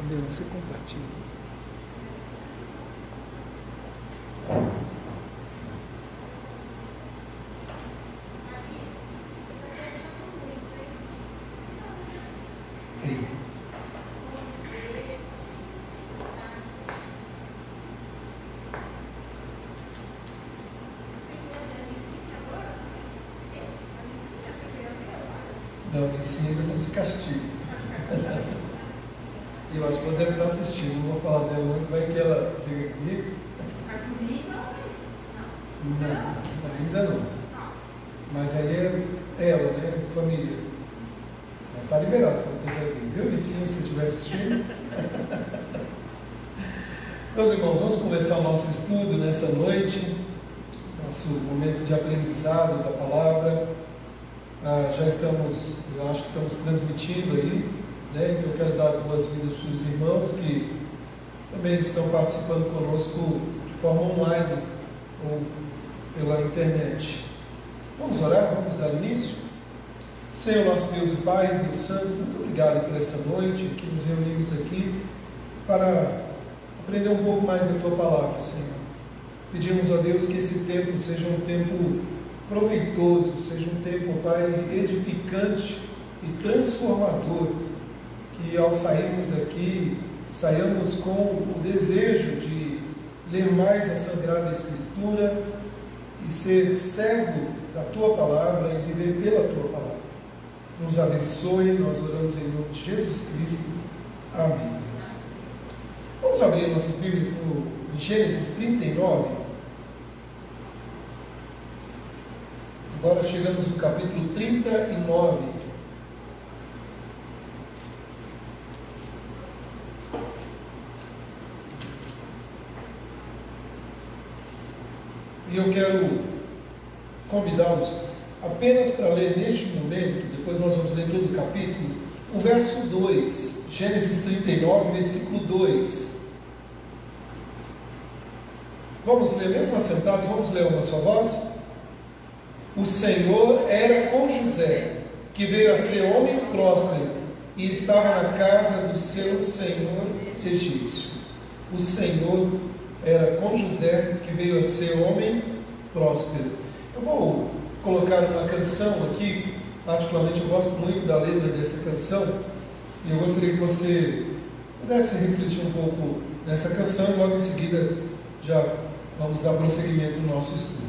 Leandro, você compartilha. Não, a Licinha ainda está de castigo. Eu acho que ela deve estar assistindo, não vou falar dela, não. Vai que ela liga comigo. Mas comigo Não, ainda não. Mas aí é ela, né? Família. Mas está liberado, se não quiser vir. Viu, Licinha, se estiver assistindo? Meus irmãos, vamos começar o nosso estudo nessa noite, nosso momento de aprendizado da palavra. Já estamos, eu acho que estamos transmitindo aí, né? Então eu quero dar as boas-vindas para os irmãos que também estão participando conosco de forma online ou pela internet. Vamos orar, vamos dar início? Senhor nosso Deus e Pai, Deus Santo, muito obrigado por esta noite que nos reunimos aqui para aprender um pouco mais da Tua Palavra, Senhor. Pedimos a Deus que esse tempo seja um tempo proveitoso, seja um tempo, Pai, edificante e transformador, que ao sairmos daqui, saiamos com o desejo de ler mais a Sagrada Escritura e ser servo da Tua Palavra e viver pela Tua Palavra. Nos abençoe, nós oramos em nome de Jesus Cristo. Amém, Deus. Vamos abrir nossas Bíblias em Gênesis 39. Agora chegamos no capítulo 39. E eu quero convidá-los apenas para ler neste momento, depois nós vamos ler todo o capítulo, o verso 2, Gênesis 39, versículo 2. Vamos ler mesmo assentados, vamos ler uma só voz? O Senhor era com José, que veio a ser homem próspero, e estava na casa do seu senhor egípcio. O Senhor era com José, que veio a ser homem próspero. Eu vou colocar uma canção aqui, particularmente eu gosto muito da letra dessa canção, e eu gostaria que você pudesse refletir um pouco nessa canção, e logo em seguida já vamos dar prosseguimento no nosso estudo.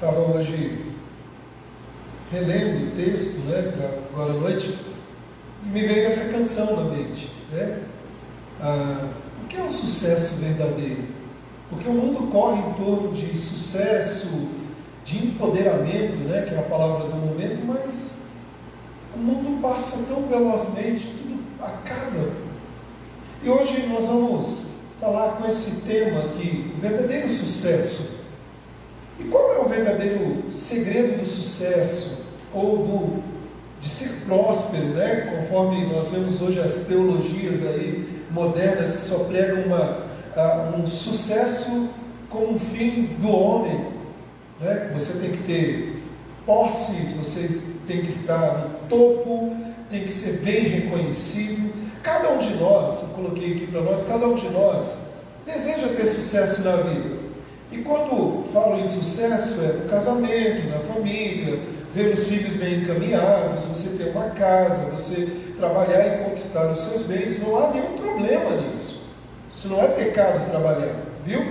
estava hoje relendo o texto, né, agora à noite, e me veio essa canção na mente, né? O que é um sucesso verdadeiro? Porque o mundo corre em torno de sucesso, de empoderamento, né, que é a palavra do momento, mas o mundo passa tão velozmente, tudo acaba. E hoje nós vamos falar com esse tema aqui, o verdadeiro sucesso. E qual é o verdadeiro segredo do sucesso, ou de ser próspero, né? Conforme nós vemos hoje as teologias aí modernas que só pregam um sucesso como um fim do homem, né? Você tem que ter posses, você tem que estar no topo, tem que ser bem reconhecido. Cada um de nós, eu coloquei aqui para nós, cada um de nós deseja ter sucesso na vida. E quando falo em sucesso, é no casamento, na família, ver os filhos bem encaminhados, você ter uma casa, você trabalhar e conquistar os seus bens. Não há nenhum problema nisso. Isso não é pecado trabalhar, viu?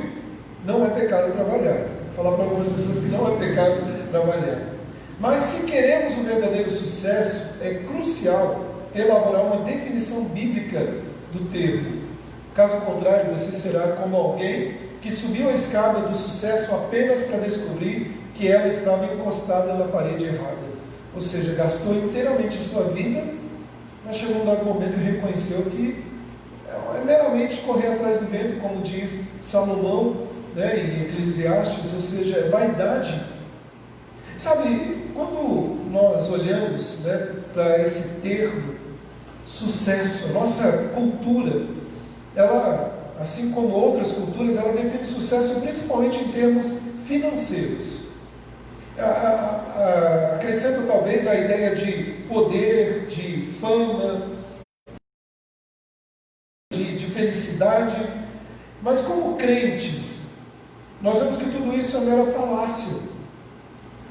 Não é pecado trabalhar. Vou falar para algumas pessoas que não é pecado trabalhar. Mas se queremos o verdadeiro sucesso, é crucial elaborar uma definição bíblica do termo. Caso contrário, você será como alguém que subiu a escada do sucesso apenas para descobrir que ela estava encostada na parede errada. Ou seja, gastou inteiramente sua vida, mas chegou um dado momento e reconheceu que é meramente correr atrás do vento, como diz Salomão, né, em Eclesiastes, ou seja, é vaidade. Sabe, quando nós olhamos, né, para esse termo, sucesso, a nossa cultura, ela, assim como outras culturas, ela define sucesso principalmente em termos financeiros. Acrescenta talvez a ideia de poder, de fama, de felicidade, mas como crentes, nós vemos que tudo isso é mera falácia.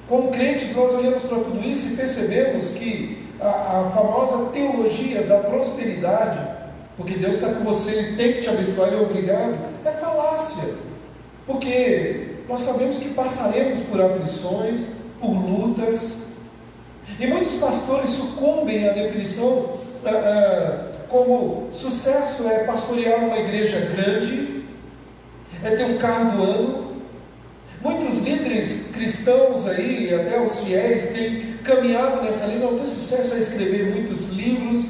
Como crentes, nós olhamos para tudo isso e percebemos que a famosa teologia da prosperidade, porque Deus está com você, Ele tem que te abençoar, Ele é obrigado, é falácia. Porque nós sabemos que passaremos por aflições, por lutas, e muitos pastores sucumbem à definição como sucesso é pastorear uma igreja grande, é ter um carro do ano. Muitos líderes cristãos aí, até os fiéis, têm caminhado nessa linha. Não, ter sucesso é escrever muitos livros.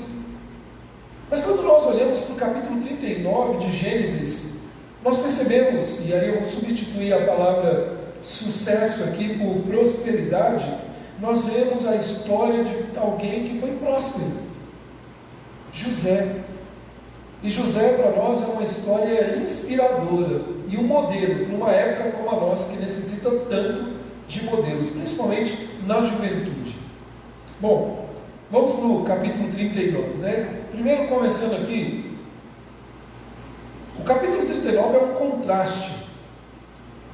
Mas quando nós olhamos para o capítulo 39 de Gênesis, nós percebemos, e aí eu vou substituir a palavra sucesso aqui por prosperidade, nós vemos a história de alguém que foi próspero, José. E José para nós é uma história inspiradora e um modelo, numa época como a nossa, que necessita tanto de modelos, principalmente na juventude. Bom, vamos para o capítulo 39, né? Primeiro, começando aqui, o capítulo 39 é um contraste,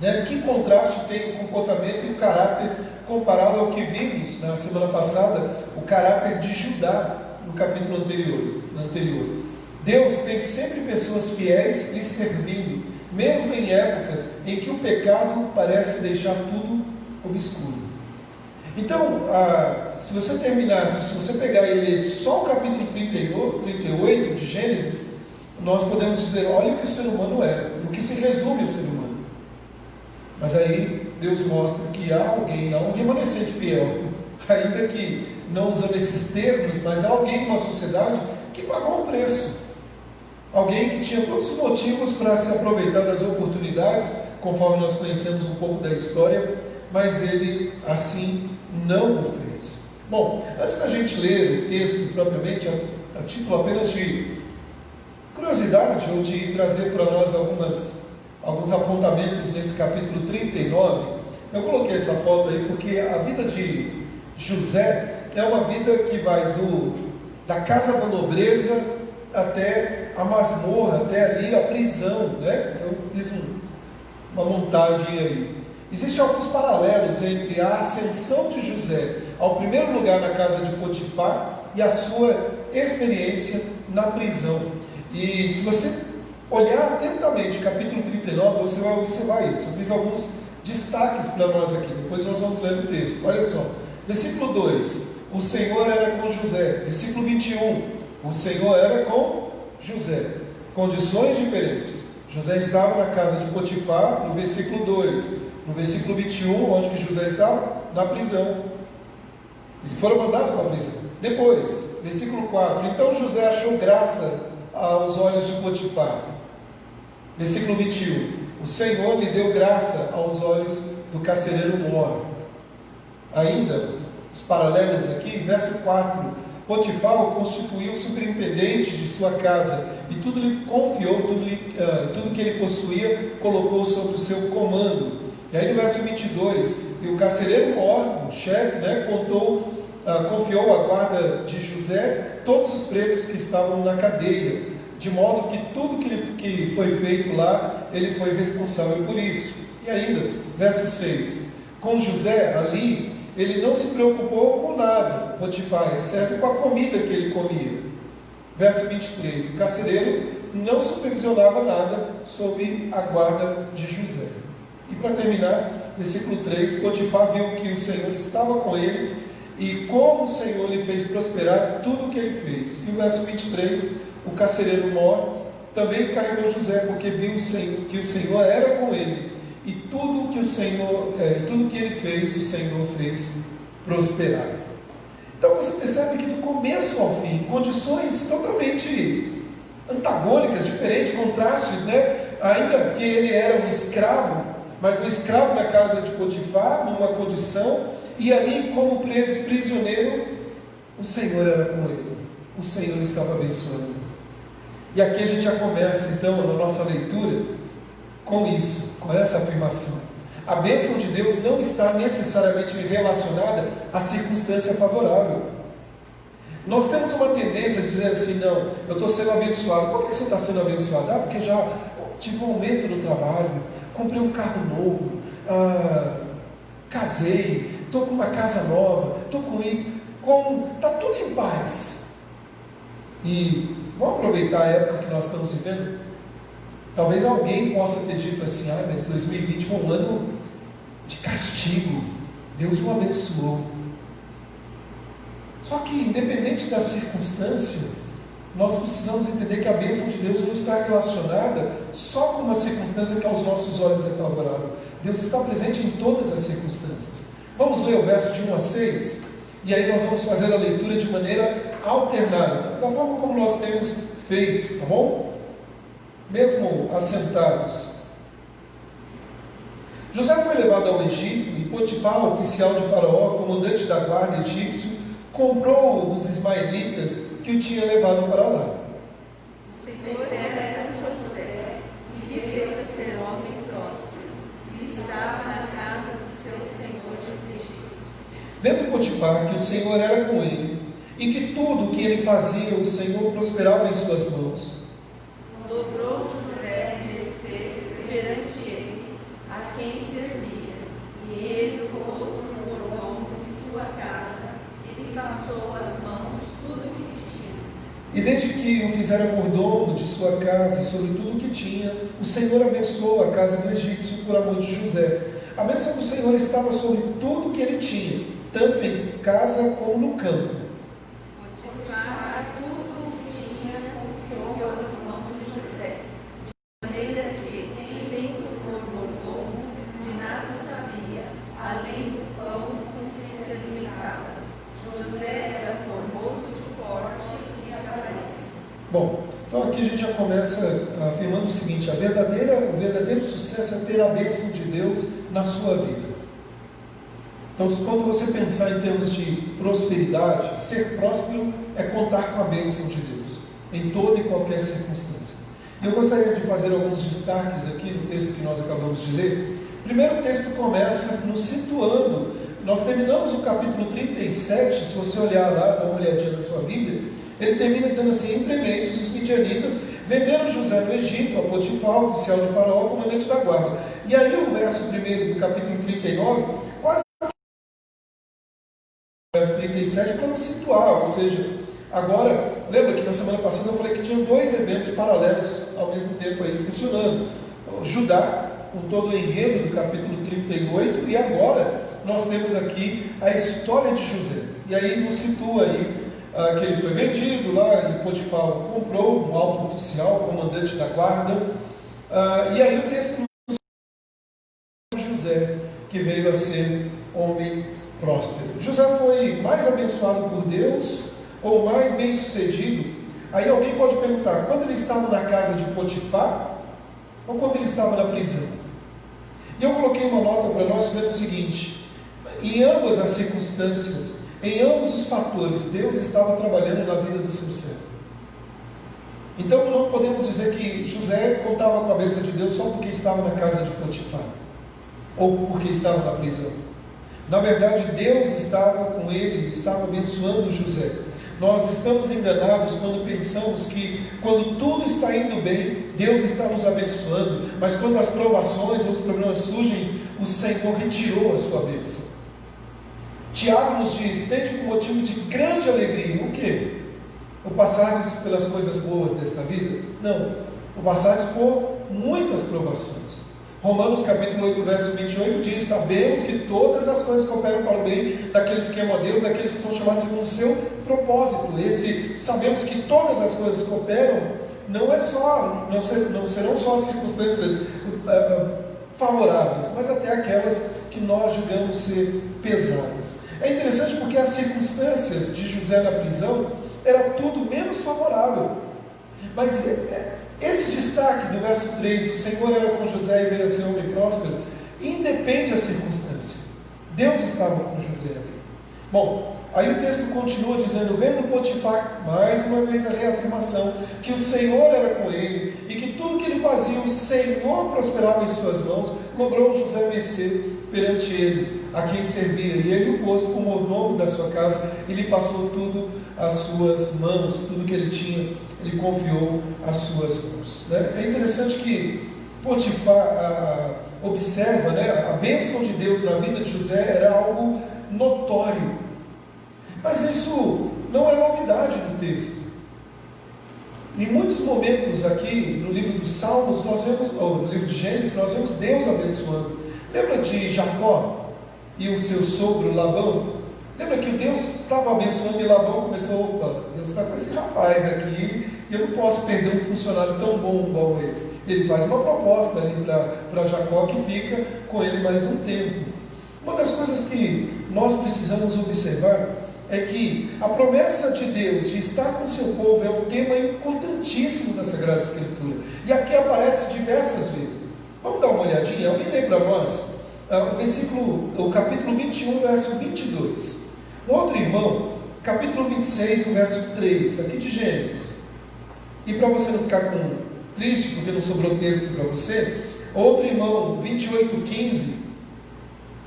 né? Que contraste tem o comportamento e o caráter comparado ao que vimos na semana passada, o caráter de Judá no capítulo anterior. Deus tem sempre pessoas fiéis lhe servindo, mesmo em épocas em que o pecado parece deixar tudo obscuro. Então, se você pegar e ler só o capítulo 38 de Gênesis, nós podemos dizer, olha o que o ser humano é, no que se resume o ser humano. Mas aí Deus mostra que há um remanescente fiel, ainda que não usando esses termos, mas há alguém numa sociedade que pagou um preço. Alguém que tinha todos os motivos para se aproveitar das oportunidades, conforme nós conhecemos um pouco da história, mas ele assim não o fez. Bom, antes da gente ler o texto propriamente, a título apenas de curiosidade, ou de trazer para nós alguns apontamentos nesse capítulo 39, eu coloquei essa foto aí porque a vida de José é uma vida que vai da casa da nobreza até a masmorra, até ali a prisão, né? Então eu fiz uma montagem aí. Existem alguns paralelos entre a ascensão de José ao primeiro lugar na casa de Potifar e a sua experiência na prisão. E se você olhar atentamente o capítulo 39, você vai observar isso. Eu fiz alguns destaques para nós aqui, depois nós vamos ler o texto. Olha só, versículo 2, o Senhor era com José. Versículo 21, o Senhor era com José. Condições diferentes. José estava na casa de Potifar, no versículo 2. No versículo 21, onde que José estava? Na prisão. Eles foram mandados para a prisão. Depois, versículo 4, então José achou graça aos olhos de Potifar. Versículo 21, o Senhor lhe deu graça aos olhos do carcereiro Mor. Ainda, os paralelos aqui, verso 4, Potifar o constituiu superintendente de sua casa, e tudo lhe confiou, tudo que ele possuía, colocou sob o seu comando. E aí no verso 22, e o carcereiro Mor, o chefe, confiou à guarda de José todos os presos que estavam na cadeia, de modo que tudo que foi feito lá, ele foi responsável por isso. E ainda, verso 6, com José ali, ele não se preocupou com nada, Potifar, exceto com a comida que ele comia. Verso 23, o carcereiro não supervisionava nada sob a guarda de José. E para terminar, versículo 3, Potifar viu que o Senhor estava com ele e como o Senhor lhe fez prosperar tudo o que ele fez. E o verso 23, o carcereiro Mor também carregou José, porque viu que o Senhor era com ele. E tudo que ele fez, o Senhor fez prosperar. Então você percebe que do começo ao fim, condições totalmente antagônicas, diferentes, contrastes, né? Ainda que ele era um escravo, mas um escravo na casa de Potifar, numa condição, e ali como prisioneiro, o Senhor era com ele. O Senhor estava abençoando. E aqui a gente já começa então na nossa leitura com isso, com essa afirmação. A bênção de Deus não está necessariamente relacionada à circunstância favorável. Nós temos uma tendência de dizer assim, não, eu estou sendo abençoado. Por que você está sendo abençoado? Porque já tive um aumento no trabalho, comprei um carro novo, casei, estou com uma casa nova, estou com isso, está tudo em paz. E vamos aproveitar a época que nós estamos vivendo. Talvez alguém possa ter dito assim, mas 2020 foi um ano de castigo, Deus o abençoou. Só que independente da circunstância, nós precisamos entender que a bênção de Deus não está relacionada só com uma circunstância que aos nossos olhos é favorável. Deus está presente em todas as circunstâncias. Vamos ler o verso de 1 a 6, e aí nós vamos fazer a leitura de maneira alternada, da forma como nós temos feito, tá bom? Mesmo assentados. José foi levado ao Egito e Potifar, oficial de Faraó, comandante da guarda egípcio, comprou-o dos ismaelitas que o tinha levado para lá. O Senhor era com José e viveu a ser homem próspero e estava na casa do seu senhor de Egito. Vendo Potifar que o Senhor era com ele e que tudo o que ele fazia o Senhor prosperava em suas mãos, dobrou José mercê perante ele, a quem servia, e ele o pôs no mordomo de sua casa, e lhe passou às mãos tudo o que tinha. E desde que o fizera mordomo de sua casa e sobre tudo o que tinha, o Senhor abençoou a casa do egípcio por amor de José. A bênção do Senhor estava sobre tudo o que ele tinha, tanto em casa como no campo. Potifar tudo o que tinha confiou às mãos de José, de maneira que, tendo por mordomo, de nada sabia, além do pão com que se alimentava. José era formoso de porte e de aparência. Bom, então aqui a gente já começa afirmando o seguinte: o verdadeiro sucesso é ter a bênção de Deus na sua vida. Então, quando você pensar em termos de prosperidade, ser próspero é contar com a bênção de Deus, em toda e qualquer circunstância. E eu gostaria de fazer alguns destaques aqui no texto que nós acabamos de ler. Primeiro, o texto começa nos situando. Nós terminamos o capítulo 37, se você olhar lá, dá uma olhadinha na sua Bíblia, ele termina dizendo assim: entre mentes, os midianitas venderam José no Egito a Potifar, oficial de Faraó, comandante da guarda. E aí o verso 1 do capítulo 39, quase verso 37, para nos situar, ou seja, agora, lembra que na semana passada eu falei que tinham dois eventos paralelos ao mesmo tempo aí funcionando. Judá, com todo o enredo do capítulo 38, e agora nós temos aqui a história de José. E aí nos situa aí que ele foi vendido lá, e Potifar comprou um alto oficial, comandante da guarda, e aí o texto de José, que veio a ser homem próspero. José foi mais abençoado por Deus, ou mais bem sucedido? Aí alguém pode perguntar, quando ele estava na casa de Potifar, ou quando ele estava na prisão? E eu coloquei uma nota para nós dizendo o seguinte: em ambas as circunstâncias, em ambos os fatores, Deus estava trabalhando na vida do seu servo. Então não podemos dizer que José contava com a bênção de Deus só porque estava na casa de Potifar, ou porque estava na prisão. Na verdade, Deus estava com ele, estava abençoando José. Nós estamos enganados quando pensamos que quando tudo está indo bem, Deus está nos abençoando, mas quando as provações ou os problemas surgem, o Senhor retirou a sua bênção. Tiago nos diz: tende com motivo de grande alegria. O quê? O passardes pelas coisas boas desta vida? Não, o passardes por muitas provações. Romanos capítulo 8, verso 28 diz: sabemos que todas as coisas cooperam para o bem daqueles que amam a Deus, daqueles que são chamados segundo o seu propósito. Sabemos que todas as coisas cooperam, não serão só circunstâncias favoráveis, mas até aquelas que nós julgamos ser pesadas. É interessante porque as circunstâncias de José na prisão era tudo menos favorável. Mas esse destaque do verso 3, o Senhor era com José e veio a ser homem próspero, independe da circunstância. Deus estava com José. Bom, aí o texto continua dizendo: vendo Potifar, mais uma vez a reafirmação, que o Senhor era com ele, e que tudo que ele fazia, o Senhor prosperava em suas mãos, logrou José vencer perante ele, a quem servia, e ele o pôs como mordomo da sua casa, e lhe passou tudo às suas mãos, tudo que ele tinha, ele confiou às suas mãos. É interessante que Potifar observa, a bênção de Deus na vida de José era algo notório, mas isso não é novidade no texto. Em muitos momentos aqui no livro dos Salmos, no livro de Gênesis, nós vemos Deus abençoando. Lembra de Jacó e o seu sogro Labão? Lembra que Deus estava abençoando e Labão começou: opa, Deus está com esse rapaz aqui, e eu não posso perder um funcionário tão bom igual esse. Ele faz uma proposta ali para Jacó, que fica com ele mais um tempo. Uma das coisas que nós precisamos observar é que a promessa de Deus de estar com o seu povo é um tema importantíssimo da Sagrada Escritura, e aqui aparece diversas vezes. Vamos dar uma olhadinha? Alguém lê para nós o capítulo 21, verso 22. Um outro irmão, capítulo 26, o verso 3, aqui de Gênesis. E para você não ficar triste porque não sobrou texto para você, outro irmão, 28, 15.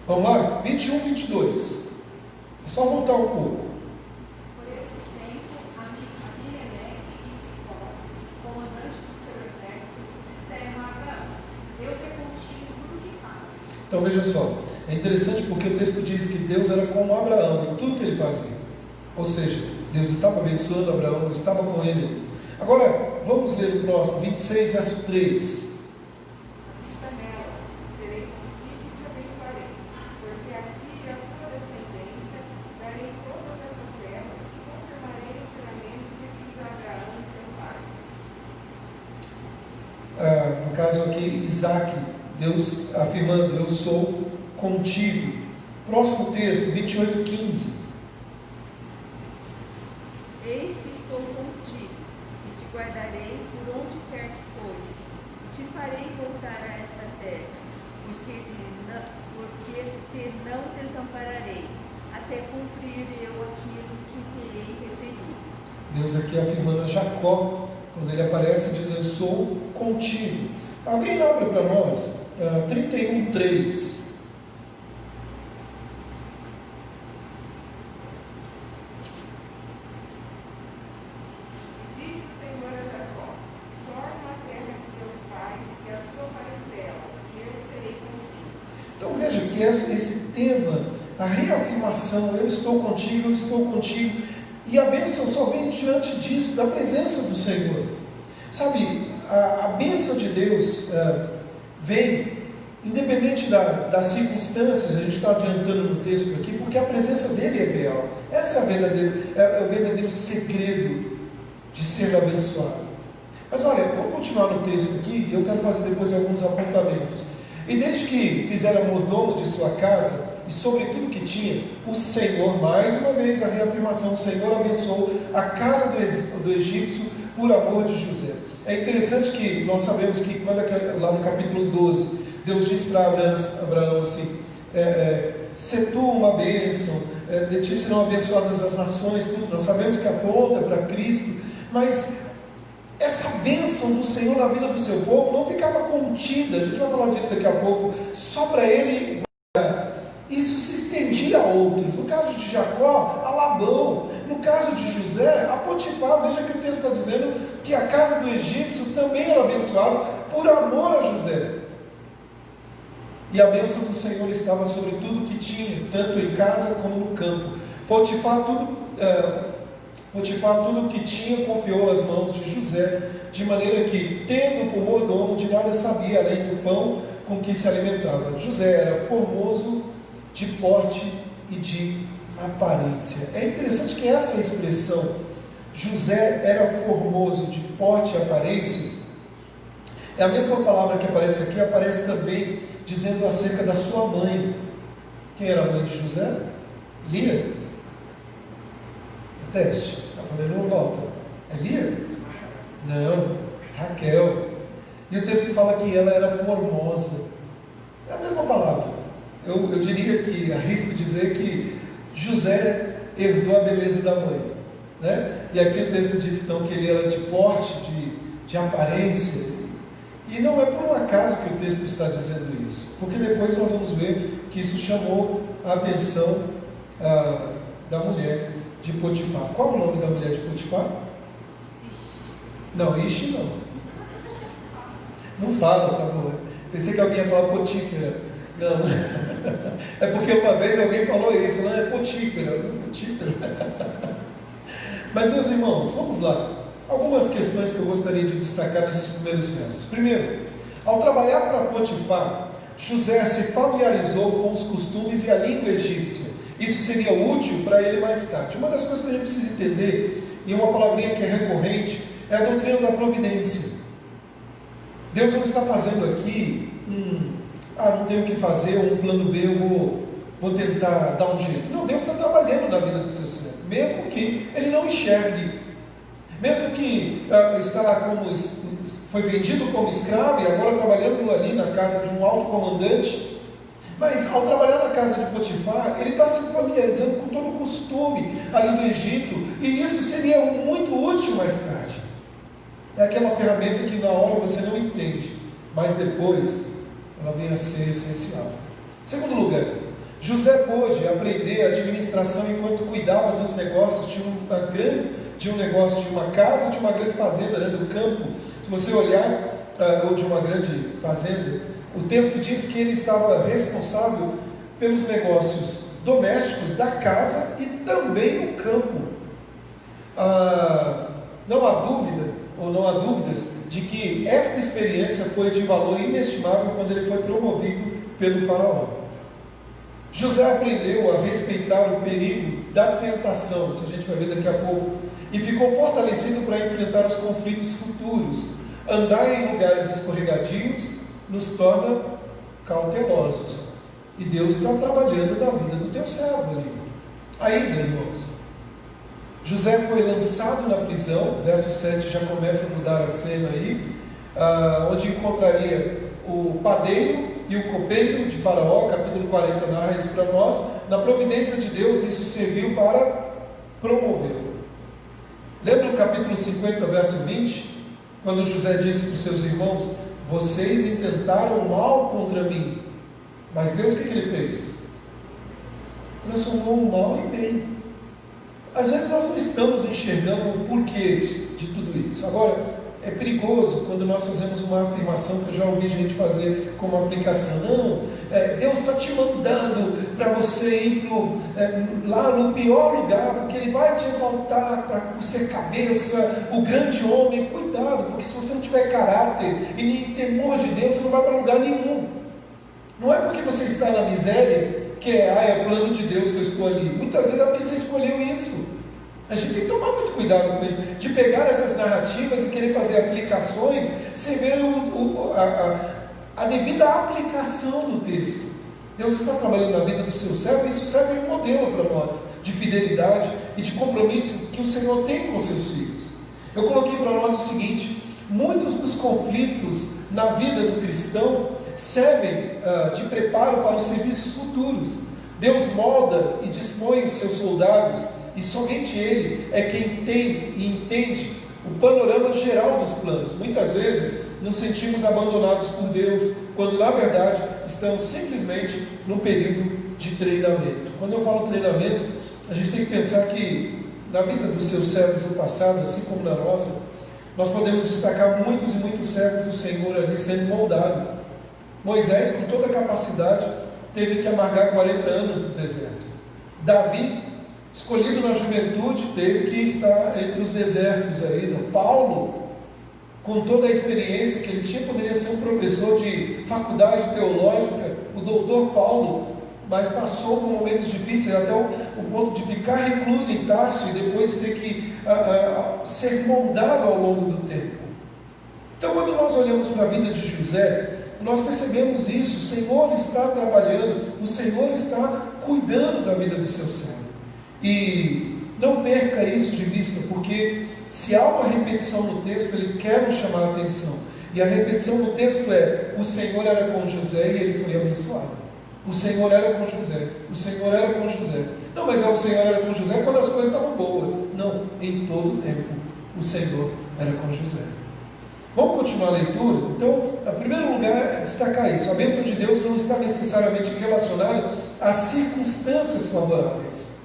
Vamos lá? 21, 22. É só voltar um pouco. Por esse tempo, Abimeleque e Ficol, comandante do seu exército, disseram a Abraão: Deus é contigo tudo que fazes. Então veja só, é interessante porque o texto diz que Deus era como Abraão em tudo que ele fazia. Ou seja, Deus estava abençoando Abraão, estava com ele. Agora, vamos ler o próximo, 26, verso 3. No caso aqui, Isaac, Deus afirmando: eu sou contigo. Próximo texto, 28, 15. Eis que estou contigo, e te guardarei por onde quer que fores, te farei voltar a esta terra, porque te não desampararei, até cumprir eu aquilo que te hei referido. Deus aqui afirmando a Jacó, quando ele aparece, diz: eu sou contigo. Alguém abre para nós 31, 3. Disse o Senhor a Jacó: torna a terra de teus pais e a tua parentela, e eu serei contigo. Então veja que esse tema, a reafirmação: eu estou contigo, eu estou contigo, e a bênção só vem diante disso, da presença do Senhor. Sabe, a bênção de Deus vem independente das circunstâncias, a gente está adiantando no texto aqui, porque a presença dele é real. Esse é o verdadeiro segredo de ser abençoado. Mas olha, vamos continuar no texto aqui, e eu quero fazer depois alguns apontamentos. E desde que fizeram mordomo de sua casa, e sobre tudo que tinha, o Senhor, mais uma vez a reafirmação, o Senhor abençoou a casa do egípcio por amor de José. É interessante que nós sabemos que quando lá no capítulo 12, Deus diz para Abraão assim, se tu uma bênção, de ti serão abençoadas as nações, tudo. Nós sabemos que aponta para Cristo, mas essa bênção do Senhor na vida do seu povo não ficava contida, a gente vai falar disso daqui a pouco, só para ele. Isso se estendia a outros. No caso de Jacó, a Labão. No caso de José, a Potifar. Veja que o texto está dizendo que a casa do egípcio também era abençoada por amor a José. E a bênção do Senhor estava sobre tudo que tinha, tanto em casa como no campo. Potifar tudo que tinha confiou às mãos de José, de maneira que, tendo por mordomo, de nada sabia além do pão com que se alimentava. José era formoso de porte e de aparência. É interessante que essa expressão, José era formoso de porte e aparência, é a mesma palavra que aparece aqui, aparece também dizendo acerca da sua mãe. Quem era a mãe de José? Lia? Teste. Está falando nota. É Lia? Não, Raquel. E o texto fala que ela era formosa. É a mesma palavra. Eu diria que, arrisco dizer que José herdou a beleza da mãe, né? E aqui o texto diz então que ele era de porte, de aparência, e não é por um acaso que o texto está dizendo isso, porque depois nós vamos ver que isso chamou a atenção da mulher de Potifar. Qual o nome da mulher de Potifar? Não, Ishi não. Não fala, tá bom. Pensei que alguém ia falar Potífera. Não, é porque uma vez alguém falou isso, não é Potífera. Mas meus irmãos, vamos lá. Algumas questões que eu gostaria de destacar nesses primeiros versos. Primeiro, ao trabalhar para Potifar, José se familiarizou com os costumes e a língua egípcia. Isso seria útil para ele mais tarde. Uma das coisas que a gente precisa entender, e uma palavrinha que é recorrente, é a doutrina da providência. Deus não está fazendo aqui não tenho o que fazer, um plano B, eu vou tentar dar um jeito. Não, Deus está trabalhando na vida do seu servo, mesmo que ele não enxergue, mesmo que foi vendido como escravo e agora trabalhando ali na casa de um alto comandante, mas ao trabalhar na casa de Potifar, ele está se familiarizando com todo o costume ali do Egito, e isso seria muito útil mais tarde. É aquela ferramenta que na hora você não entende, mas depois ela vem a ser essencial. Segundo lugar, José pôde aprender a administração enquanto cuidava dos negócios de um negócio, de uma casa, de uma grande fazenda, né, do campo. Se você olhar, ou de uma grande fazenda, o texto diz que ele estava responsável pelos negócios domésticos da casa e também no campo. Não há dúvidas de que esta experiência foi de valor inestimável quando ele foi promovido pelo faraó. José aprendeu a respeitar o perigo da tentação, isso a gente vai ver daqui a pouco, e ficou fortalecido para enfrentar os conflitos futuros. Andar em lugares escorregadios nos torna cautelosos, e Deus está trabalhando na vida do teu servo ali. Ainda, irmãos, José foi lançado na prisão, verso 7 já começa a mudar a cena aí, onde encontraria o padeiro e o copeiro de Faraó, capítulo 40 narra isso para nós. Na providência de Deus, isso serviu para promovê-lo. Lembra o capítulo 50, verso 20, quando José disse para os seus irmãos: vocês intentaram mal contra mim, mas Deus o que ele fez? Transformou o mal em bem. Às vezes nós não estamos enxergando o porquê de tudo isso. Agora, é perigoso quando nós fazemos uma afirmação que eu já ouvi gente fazer como aplicação. Não, Deus está te mandando para você ir lá no pior lugar, porque Ele vai te exaltar para ser cabeça, o grande homem. Cuidado, porque se você não tiver caráter e nem temor de Deus, você não vai para lugar nenhum. Não é porque você está na miséria que é o plano de Deus que eu estou ali. Muitas vezes é porque você escolheu isso. A gente tem que tomar muito cuidado com isso, de pegar essas narrativas e querer fazer aplicações sem ver a devida aplicação do texto. Deus está trabalhando na vida do seu servo e isso serve de modelo para nós, de fidelidade e de compromisso que o Senhor tem com os seus filhos. Eu coloquei para nós o seguinte: muitos dos conflitos na vida do cristão servem de preparo para os serviços futuros. Deus molda e dispõe os seus soldados, e somente Ele é quem tem e entende o panorama geral dos planos. Muitas vezes nos sentimos abandonados por Deus, quando na verdade estamos simplesmente num período de treinamento. Quando eu falo treinamento, a gente tem que pensar que na vida dos seus servos do passado, assim como na nossa, nós podemos destacar muitos e muitos servos do Senhor ali sendo moldados. Moisés, com toda a capacidade, teve que amargar 40 anos no deserto. Davi, escolhido na juventude, teve que estar entre os desertos aí. Paulo, com toda a experiência que ele tinha, poderia ser um professor de faculdade teológica, o doutor Paulo, mas passou por momentos difíceis, até o ponto de ficar recluso em Tarso e depois ter que ser moldado ao longo do tempo. Então, quando nós olhamos para a vida de José, nós percebemos isso. O Senhor está trabalhando, o Senhor está cuidando da vida do seu servo. E não perca isso de vista, porque se há uma repetição no texto, ele quer nos chamar a atenção. E a repetição no texto é: o Senhor era com José e ele foi abençoado. O Senhor era com José, o Senhor era com José. Não, mas o Senhor era com José quando as coisas estavam boas. Não, em todo o tempo o Senhor era com José. Vamos continuar a leitura? Então, em primeiro lugar, destacar isso: a bênção de Deus não está necessariamente relacionada às circunstâncias favoráveis.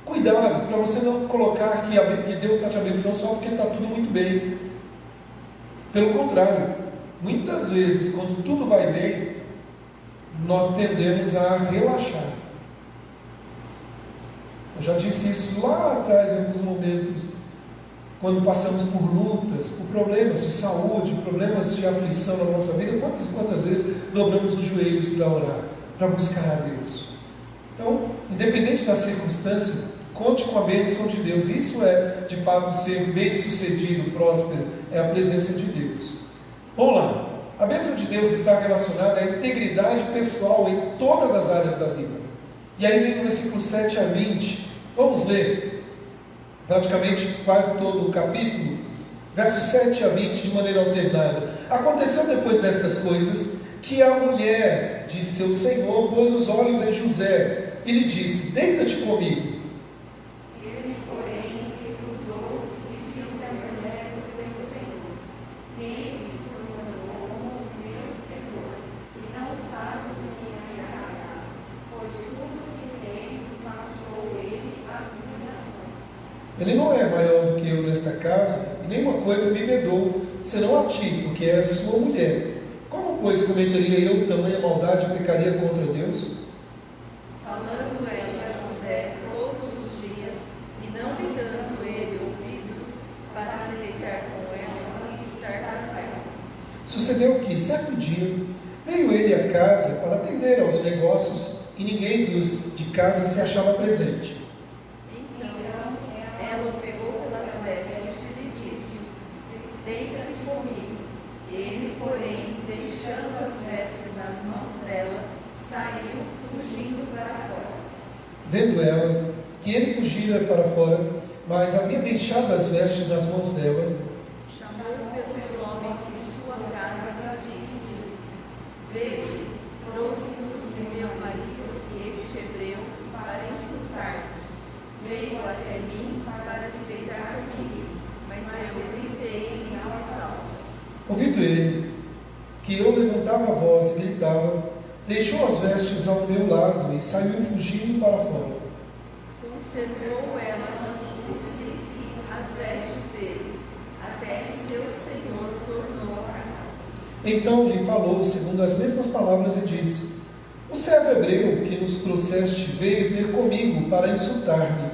Cuidado para você não colocar que Deus está te abençoando só porque está tudo muito bem. Pelo contrário, muitas vezes, quando tudo vai bem, nós tendemos a relaxar. Eu já disse isso lá atrás, em alguns momentos, quando passamos por lutas, por problemas de saúde, problemas de aflição na nossa vida. Quantas vezes dobramos os joelhos para orar, para buscar a Deus? Então, independente da circunstância, conte com a bênção de Deus. Isso é, de fato, ser bem-sucedido, próspero, é a presença de Deus. Vamos lá. A bênção de Deus está relacionada à integridade pessoal em todas as áreas da vida. E aí vem o versículo 7 a 20. Vamos ler praticamente quase todo o capítulo, versos 7 a 20, de maneira alternada. Aconteceu depois destas coisas que a mulher de seu senhor pôs os olhos em José e lhe disse: deita-te comigo. Ele, porém, recusou e disse à mulher do seu senhor: tem-me por mordomo meu senhor, e não sabe do que me agrada, pois tudo o que tem passou ele às minhas mãos. Ele não é maior do que eu nesta casa, e nenhuma coisa me vedou, senão a ti, porque és sua mulher. Como, pois, cometeria eu tamanha maldade e pecaria contra Deus? Falando ela a José todos os dias, e não lhe dando ele ouvidos, para se deitar com ela e estar com ela. Sucedeu que, certo dia, veio ele à casa para atender aos negócios, e ninguém dos de casa se achava presente. Então ela o pegou pelas vestes e lhe disse: deita-te comigo. Ele, porém, deixando as vestes nas mãos dela, saiu fugindo para fora. Vendo ela que ele fugira para fora, mas havia deixado as vestes nas mãos dela, Chamou pelos homens de sua casa e disse: vede, trouxe-nos meu marido, este hebreu, para insultar-nos. Veio até mim para se deitar comigo, mas eu gritei em voz alta. ouvindo ele que eu levantava a voz e gritava, deixou as vestes ao meu lado e saiu fugindo para fora. Conservou ela em si as vestes dele, até que seu senhor tornou a casa. Então lhe falou segundo as mesmas palavras e disse: o servo hebreu que nos trouxeste veio ter comigo para insultar-me.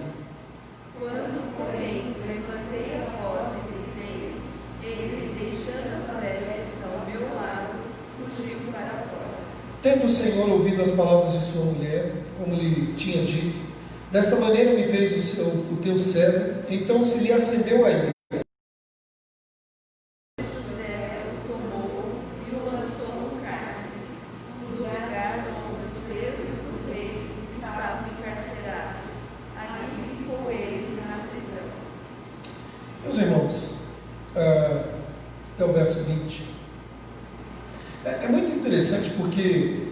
Quando, porém, levantei a voz e gritei, ele, deixando as vestes ao meu lado, fugiu para fora. Tendo o Senhor ouvido as palavras de sua mulher, como lhe tinha dito, desta maneira me fez o teu servo, então se lhe acendeu a ira. José o tomou e o lançou no cárcere, no lugar onde os presos do rei estavam encarcerados. Ali ficou ele na prisão. Meus irmãos, até o verso 20. É muito interessante porque,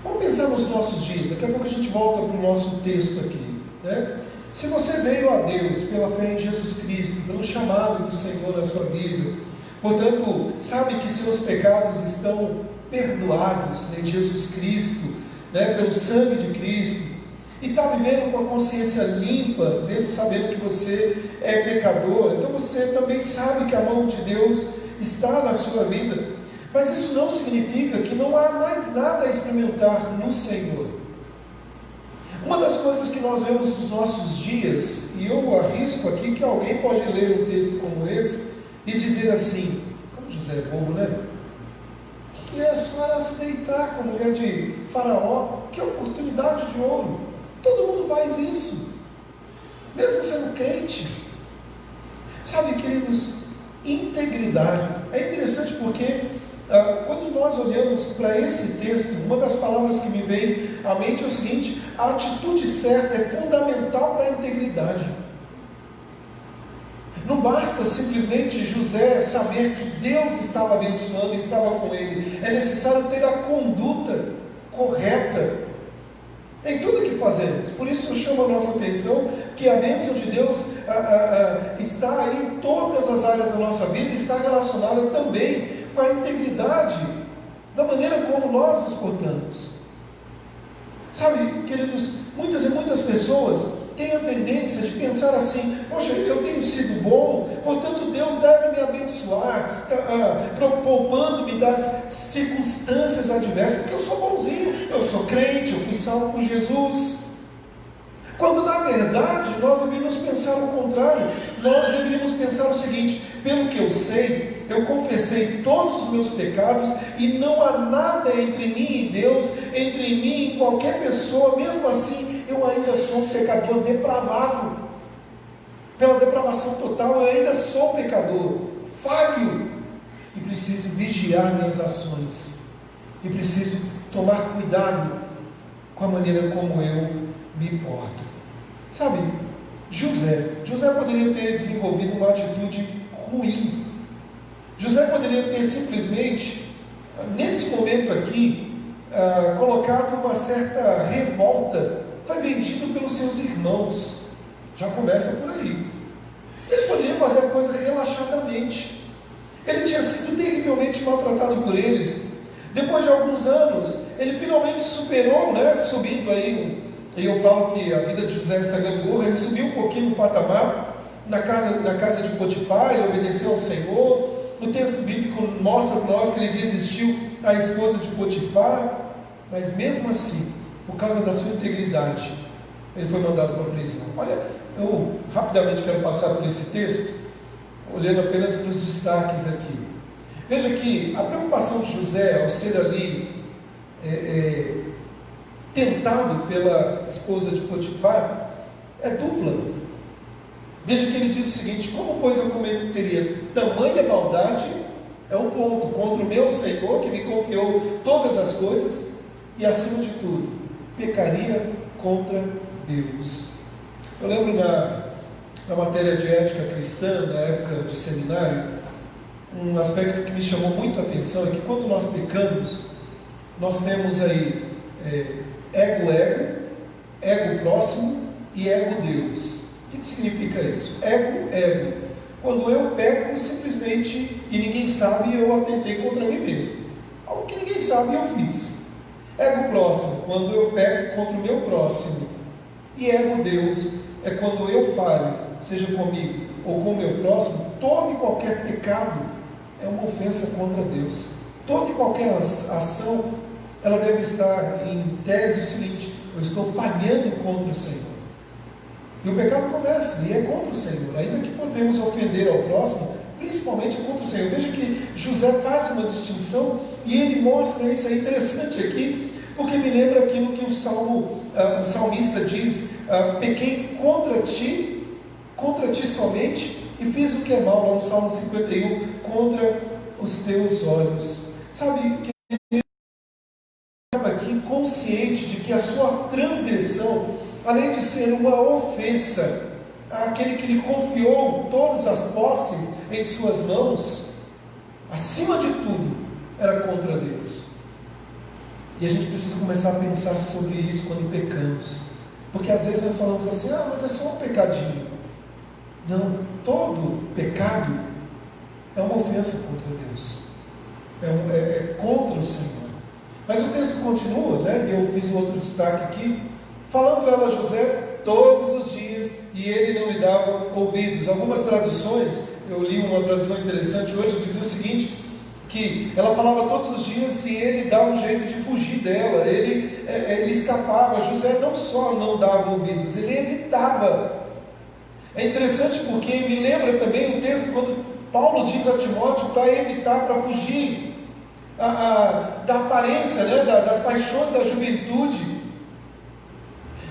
vamos pensar nos nossos dias, daqui a pouco a gente volta para o nosso texto aqui, né? Se você veio a Deus pela fé em Jesus Cristo, pelo chamado do Senhor na sua vida, portanto, sabe que seus pecados estão perdoados em Jesus Cristo, né, pelo sangue de Cristo, e está vivendo com a consciência limpa, mesmo sabendo que você é pecador, então você também sabe que a mão de Deus está na sua vida, mas isso não significa que não há mais nada a experimentar no Senhor. Uma das coisas que nós vemos nos nossos dias, e eu arrisco aqui que alguém pode ler um texto como esse e dizer assim, como José é bobo, né? O que é só se deitar com a mulher de Faraó? Que oportunidade de ouro! Todo mundo faz isso, mesmo sendo crente. Sabe, queridos, integridade. É interessante porque quando nós olhamos para esse texto, uma das palavras que me vem à mente é o seguinte: a atitude certa é fundamental para a integridade. Não basta simplesmente José saber que Deus estava abençoando e estava com ele. É necessário ter a conduta correta em tudo que fazemos. Por isso chama a nossa atenção que a bênção de Deus está aí em todas as áreas da nossa vida e está relacionada também com a integridade da maneira como nós nos portamos. Sabe, queridos, muitas e muitas pessoas têm a tendência de pensar assim: poxa, eu tenho sido bom, portanto Deus deve me abençoar, poupando-me das circunstâncias adversas, porque eu sou bonzinho, eu sou crente, eu fui salvo por Jesus. Quando na verdade nós deveríamos pensar o contrário. Nós deveríamos pensar o seguinte: pelo que eu sei, eu confessei todos os meus pecados e não há nada entre mim e Deus, entre mim e qualquer pessoa. Mesmo assim, eu ainda sou um pecador depravado. Pela depravação total, eu ainda sou pecador, falho, e preciso vigiar minhas ações, e preciso tomar cuidado com a maneira como eu me porto. Sabe, José poderia ter desenvolvido uma atitude ruim. José poderia ter simplesmente, nesse momento aqui, colocado uma certa revolta. Foi vendido pelos seus irmãos. Já começa por aí. Ele poderia fazer a coisa relaxadamente. Ele tinha sido terrivelmente maltratado por eles. Depois de alguns anos, ele finalmente superou, né, subindo aí. E eu falo que a vida de José é essa gangorra. Ele subiu um pouquinho no patamar, na casa de Potifar. Ele obedeceu ao Senhor. O texto bíblico mostra para nós que ele resistiu à esposa de Potifar, mas mesmo assim, por causa da sua integridade, ele foi mandado para a prisão. Olha, eu rapidamente quero passar por esse texto, olhando apenas para os destaques aqui. Veja que a preocupação de José ao ser ali tentado pela esposa de Potifar é dupla. Veja que ele diz o seguinte: como pois eu cometeria tamanha maldade, é um ponto, contra o meu Senhor que me confiou todas as coisas, e acima de tudo, pecaria contra Deus. Eu lembro na matéria de ética cristã, na época de seminário, um aspecto que me chamou muito a atenção é que quando nós pecamos, nós temos aí ego próximo e ego Deus. O que significa isso? Ego. Quando eu peco simplesmente e ninguém sabe, eu atentei contra mim mesmo. Algo que ninguém sabe eu fiz. Ego próximo, quando eu peco contra o meu próximo. E ego Deus é quando eu falho, seja comigo ou com o meu próximo. Todo e qualquer pecado é uma ofensa contra Deus. Toda e qualquer ação, ela deve estar em tese o seguinte: eu estou falhando contra o Senhor. E o pecado começa, e é contra o Senhor. Ainda que podemos ofender ao próximo, principalmente contra o Senhor. Veja que José faz uma distinção e ele mostra isso. É interessante aqui, porque me lembra aquilo que o salmista diz: pequei contra ti somente, e fiz o que é mal, lá no Salmo 51, contra os teus olhos. Sabe, que ele estava aqui consciente de que a sua transgressão, além de ser uma ofensa àquele que lhe confiou todas as posses em suas mãos, acima de tudo, era contra Deus. E a gente precisa começar a pensar sobre isso quando pecamos. Porque às vezes nós falamos assim: mas é só um pecadinho. Não, todo pecado é uma ofensa contra Deus. É contra o Senhor. Mas o texto continua, né? E eu fiz um outro destaque aqui, falando ela a José todos os dias, e ele não lhe dava ouvidos. Algumas traduções, eu li uma tradução interessante hoje, dizia o seguinte: que ela falava todos os dias e ele dava um jeito de fugir dela, ele escapava. José não só não dava ouvidos, ele evitava. É interessante porque me lembra também o texto quando Paulo diz a Timóteo para evitar, para fugir da aparência, né, das paixões da juventude.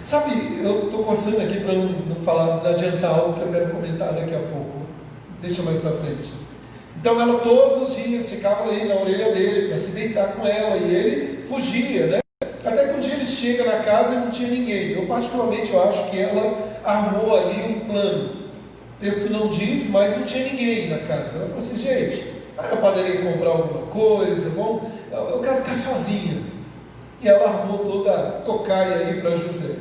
Sabe, eu estou coçando aqui para não adiantar algo que eu quero comentar daqui a pouco. Deixa mais para frente. Então ela todos os dias ficava ali na orelha dele para se deitar com ela, e ele fugia, né? Até que um dia ele chega na casa e não tinha ninguém. Eu particularmente acho que ela armou ali um plano. O texto não diz, mas não tinha ninguém na casa. Ela falou assim: gente, eu poderia comprar alguma coisa, eu quero ficar sozinha. E ela armou toda a tocaia aí para José.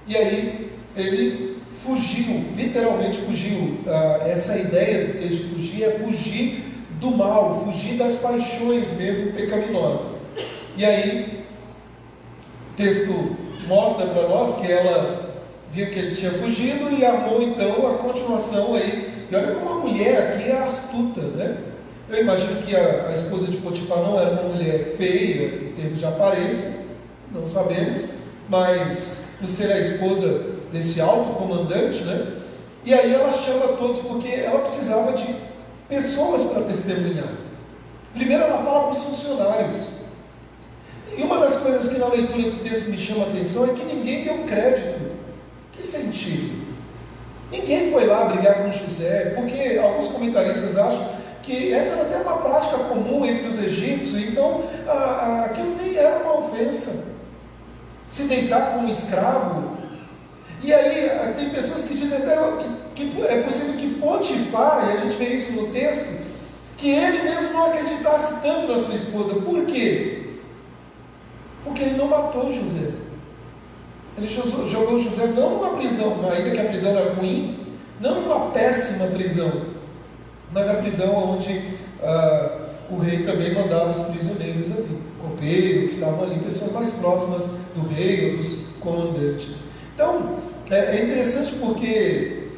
E aí ele fugiu, literalmente fugiu. Essa ideia do texto de fugir é fugir do mal, fugir das paixões mesmo pecaminosas. E aí o texto mostra para nós que ela viu que ele tinha fugido e armou então a continuação aí. E olha como a mulher aqui é astuta, né? Eu imagino que a esposa de Potifar não era uma mulher feia em termos de aparência, não sabemos, mas por ser a esposa desse alto comandante, né? E aí ela chama todos, porque ela precisava de pessoas para testemunhar. Primeiro ela fala para os funcionários. E uma das coisas que na leitura do texto me chama a atenção é que ninguém deu crédito. Que sentido? Ninguém foi lá brigar com José, porque alguns comentaristas acham que essa era até uma prática comum entre os egípcios, então aquilo nem era uma ofensa. Se deitar com um escravo. E aí tem pessoas que dizem até que é possível que Potifar, e a gente vê isso no texto, que ele mesmo não acreditasse tanto na sua esposa. Por quê? Porque ele não matou José. Ele jogou José não numa prisão, ainda que a prisão era ruim, não numa péssima prisão, mas a prisão onde o rei também mandava os prisioneiros ali, copeiros, que estavam ali, pessoas mais próximas do rei ou dos comandantes. Então, é interessante porque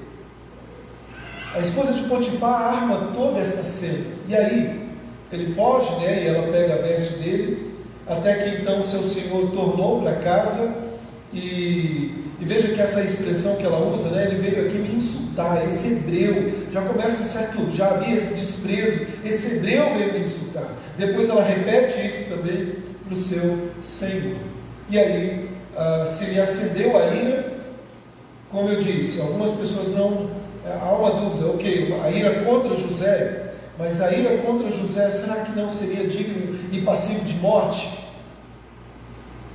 a esposa de Potifar arma toda essa cena, e aí ele foge, né, e ela pega a veste dele, até que então seu senhor tornou para casa. E veja que essa expressão que ela usa, né, ele veio aqui me insultar, esse hebreu, já começa já havia esse desprezo, esse hebreu veio me insultar. Depois ela repete isso também para o seu senhor. E aí, se lhe acendeu a ira, como eu disse, algumas pessoas não, há uma dúvida, ok, a ira contra José, mas a ira contra José, será que não seria digno e passivo de morte?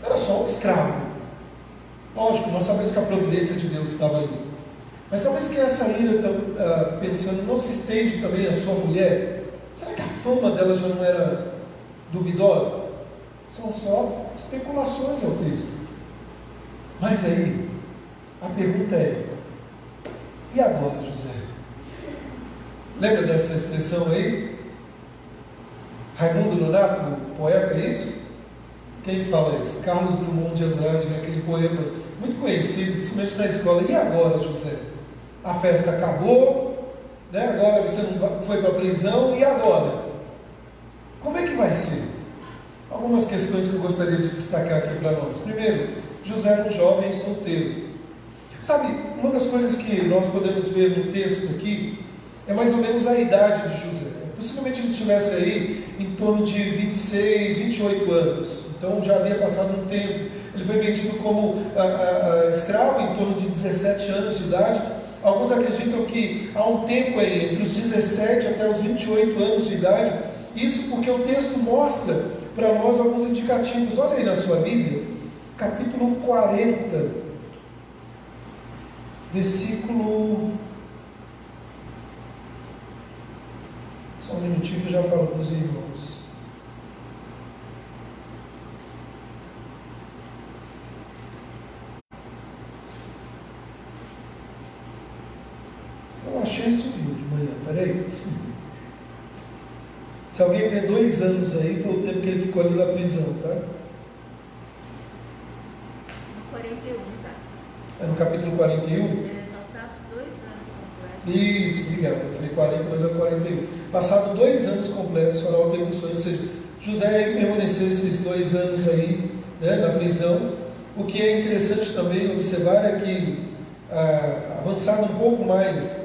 Era só um escravo. Lógico, nós sabemos que a providência de Deus estava ali. Mas talvez que essa ira, pensando, não se estende também à sua mulher. Será que a fama dela já não era duvidosa? São só especulações ao texto. Mas aí, a pergunta é: e agora, José? Lembra dessa expressão aí? Raimundo Nonato, o poeta, é isso? Quem fala isso? Carlos Drummond de Andrade, naquele poema muito conhecido, principalmente na escola. E agora, José? A festa acabou, né? Agora você não foi para a prisão, e agora? Como é que vai ser? Algumas questões que eu gostaria de destacar aqui para nós. Primeiro, José era um jovem solteiro. Sabe, uma das coisas que nós podemos ver no texto aqui é mais ou menos a idade de José. Possivelmente ele tivesse aí em torno de 26, 28 anos. Então já havia passado um tempo. Ele foi vendido como escravo em torno de 17 anos de idade. Alguns acreditam que há um tempo aí, entre os 17 até os 28 anos de idade. Isso porque o texto mostra para nós alguns indicativos. Olha aí na sua Bíblia, capítulo 40, versículo... Só um minutinho que eu já falo para os irmãos. Eu achei isso de manhã, peraí. Se alguém vê 2 anos aí, foi o tempo que ele ficou ali na prisão, tá? 41, tá? É no capítulo 41? Passados 2 anos completos. Isso, obrigado. Eu falei 40, mas é 41. Passado 2 anos completos, o faraó teve um sonho. Ou seja, José permaneceu esses 2 anos aí, né, na prisão. O que é interessante também observar é que, avançado um pouco mais,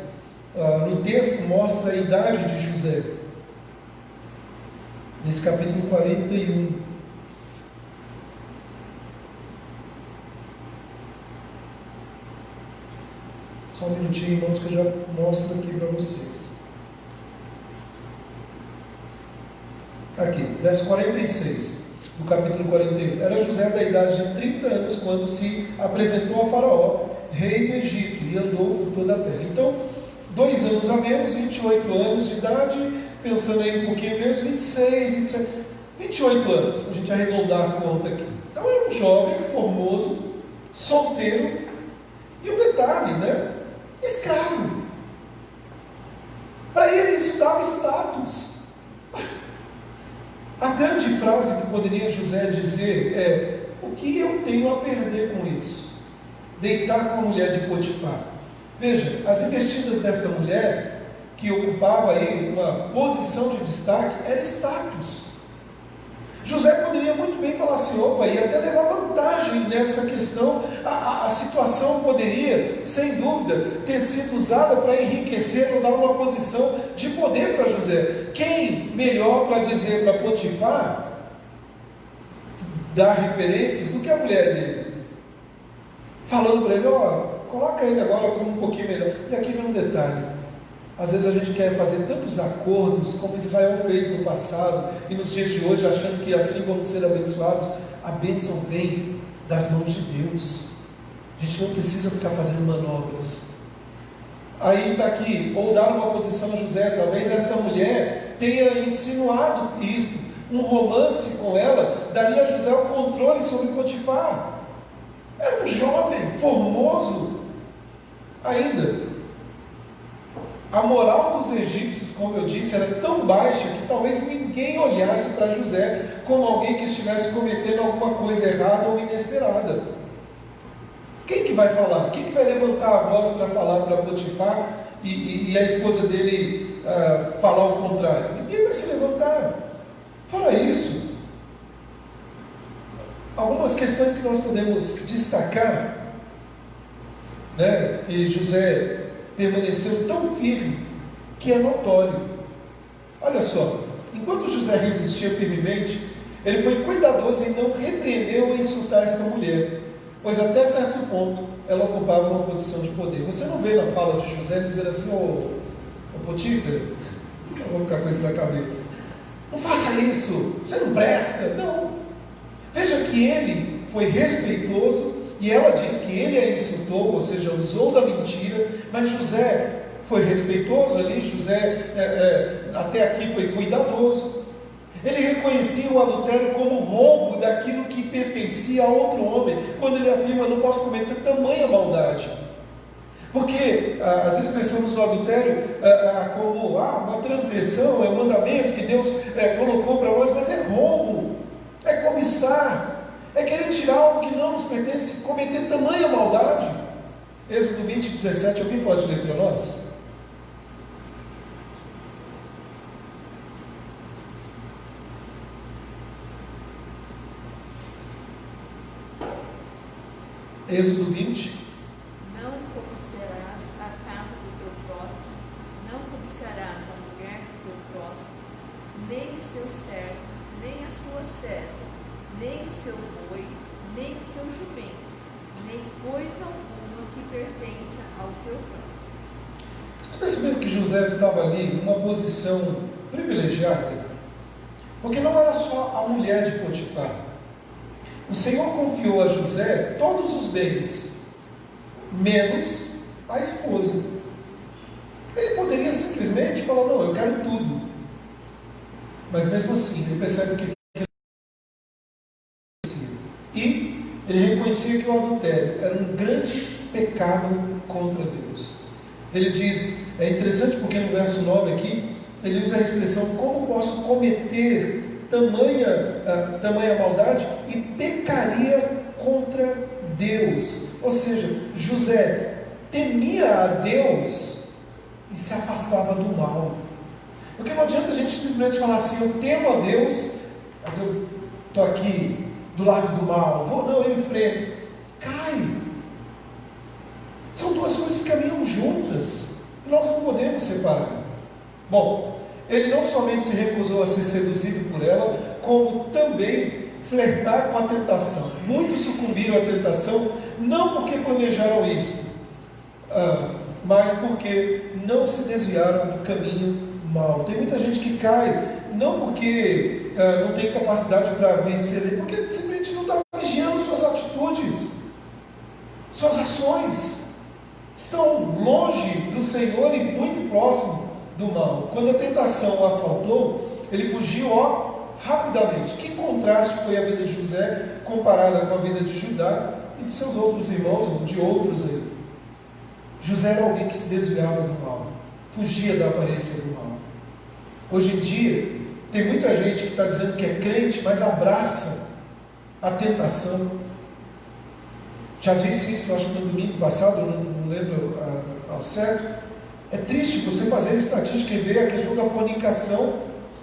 no texto mostra a idade de José. Nesse capítulo 41. Só um minutinho, irmãos, que eu já mostro aqui para vocês. Aqui, verso 46, do capítulo 41. Era José da idade de 30 anos quando se apresentou a Faraó, rei do Egito, e andou por toda a terra. Então, 2 anos a menos, 28 anos de idade, pensando aí um pouquinho menos, 26, 27, 28 anos, para a gente arredondar a conta aqui. Então era um jovem, formoso, solteiro, e um detalhe, né? Escravo. Para ele isso dava status. A grande frase que poderia José dizer é: o que eu tenho a perder com isso? Deitar com a mulher de Potifar. Veja, as investidas desta mulher, que ocupava aí uma posição de destaque, era status. José poderia muito bem falar assim: opa, e até levar vantagem nessa questão. A situação poderia, sem dúvida, ter sido usada para enriquecer ou dar uma posição de poder para José. Quem melhor para dizer para Potifar, dar referências, do que a mulher dele? Falando para ele: ó, coloca ele agora como um pouquinho melhor. E aqui vem um detalhe. Às vezes a gente quer fazer tantos acordos como Israel fez no passado e nos dias de hoje, achando que assim vamos ser abençoados. A bênção vem das mãos de Deus. A gente não precisa ficar fazendo manobras. Aí está aqui, ou dar uma posição a José. Talvez esta mulher tenha insinuado isto. Um romance com ela daria a José o controle sobre Potifar. Era um jovem, formoso ainda. A moral dos egípcios, como eu disse, era tão baixa que talvez ninguém olhasse para José como alguém que estivesse cometendo alguma coisa errada ou inesperada. Quem que vai falar? Quem que vai levantar a voz para falar para Potifar e a esposa dele falar o contrário? Ninguém vai se levantar. Fora isso, algumas questões que nós podemos destacar, né? E José permaneceu tão firme que é notório. Olha só, enquanto José resistia firmemente, ele foi cuidadoso em não repreender ou insultar esta mulher, pois até certo ponto ela ocupava uma posição de poder. Você não vê na fala de José dizer assim: ô Potifar, eu vou ficar com isso na cabeça, não faça isso, você não presta. Não. Veja que ele foi respeitoso. E ela diz que ele a insultou, ou seja, usou da mentira, mas José foi respeitoso ali, José até aqui foi cuidadoso. Ele reconhecia o adultério como roubo daquilo que pertencia a outro homem, quando ele afirma: não posso cometer tamanha maldade. Porque às vezes pensamos no adultério como uma transgressão, é um mandamento que Deus colocou para nós, mas é roubo, é cobiçar. É querer tirar algo que não nos pertence, cometer tamanha maldade. Êxodo 20, 17, alguém pode ler para nós? Êxodo 20. Não cobiçarás a casa do teu próximo, não cobiçarás sua serva, nem o seu boi, nem o seu jumento, nem coisa alguma que pertença ao teu próximo. Vocês perceberam que José estava ali numa posição privilegiada? Porque não era só a mulher de Potifar. O Senhor confiou a José todos os bens, menos a esposa. Ele poderia simplesmente falar, não, eu quero tudo. Mas mesmo assim, ele percebe que e ele reconhecia que o adultério era um grande pecado contra Deus. Ele diz, é interessante porque no verso 9 aqui, ele usa a expressão, como posso cometer tamanha maldade e pecaria contra Deus. Ou seja, José temia a Deus e se afastava do mal. Porque não adianta a gente simplesmente falar assim, eu temo a Deus, mas eu estou aqui do lado do mal, eu enfrento. Cai. São duas coisas que caminham juntas. E nós não podemos separar. Bom, ele não somente se recusou a ser seduzido por ela, como também flertar com a tentação. Muitos sucumbiram à tentação, não porque planejaram isso, mas porque não se desviaram do caminho mal. Tem muita gente que cai, não porque não tem capacidade para vencer, porque simplesmente não está vigiando suas atitudes, suas ações. Estão longe do Senhor e muito próximo do mal. Quando a tentação o assaltou, ele fugiu rapidamente. Que contraste foi a vida de José comparada com a vida de Judá e de seus outros irmãos, ou de outros aí. José era alguém que se desviava do mal, fugia da aparência do mal. Hoje em dia, tem muita gente que está dizendo que é crente, mas abraça a tentação. Já disse isso, acho que no domingo passado, não lembro ao certo. É triste você fazer a estatística e ver a questão da fornicação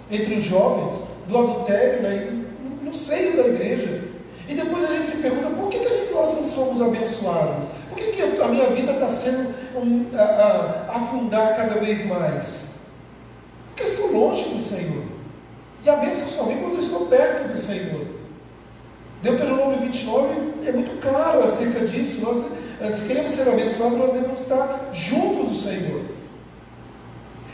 entre os jovens, do adultério, né, no seio da igreja. E depois a gente se pergunta, por que nós não somos abençoados? Por que a minha vida está sendo afundar cada vez mais? Porque eu estou longe do Senhor. E a bênção só vem quando eu estou perto do Senhor. Deuteronômio 29 é muito claro acerca disso. Nós, se queremos ser abençoados, nós devemos estar junto do Senhor.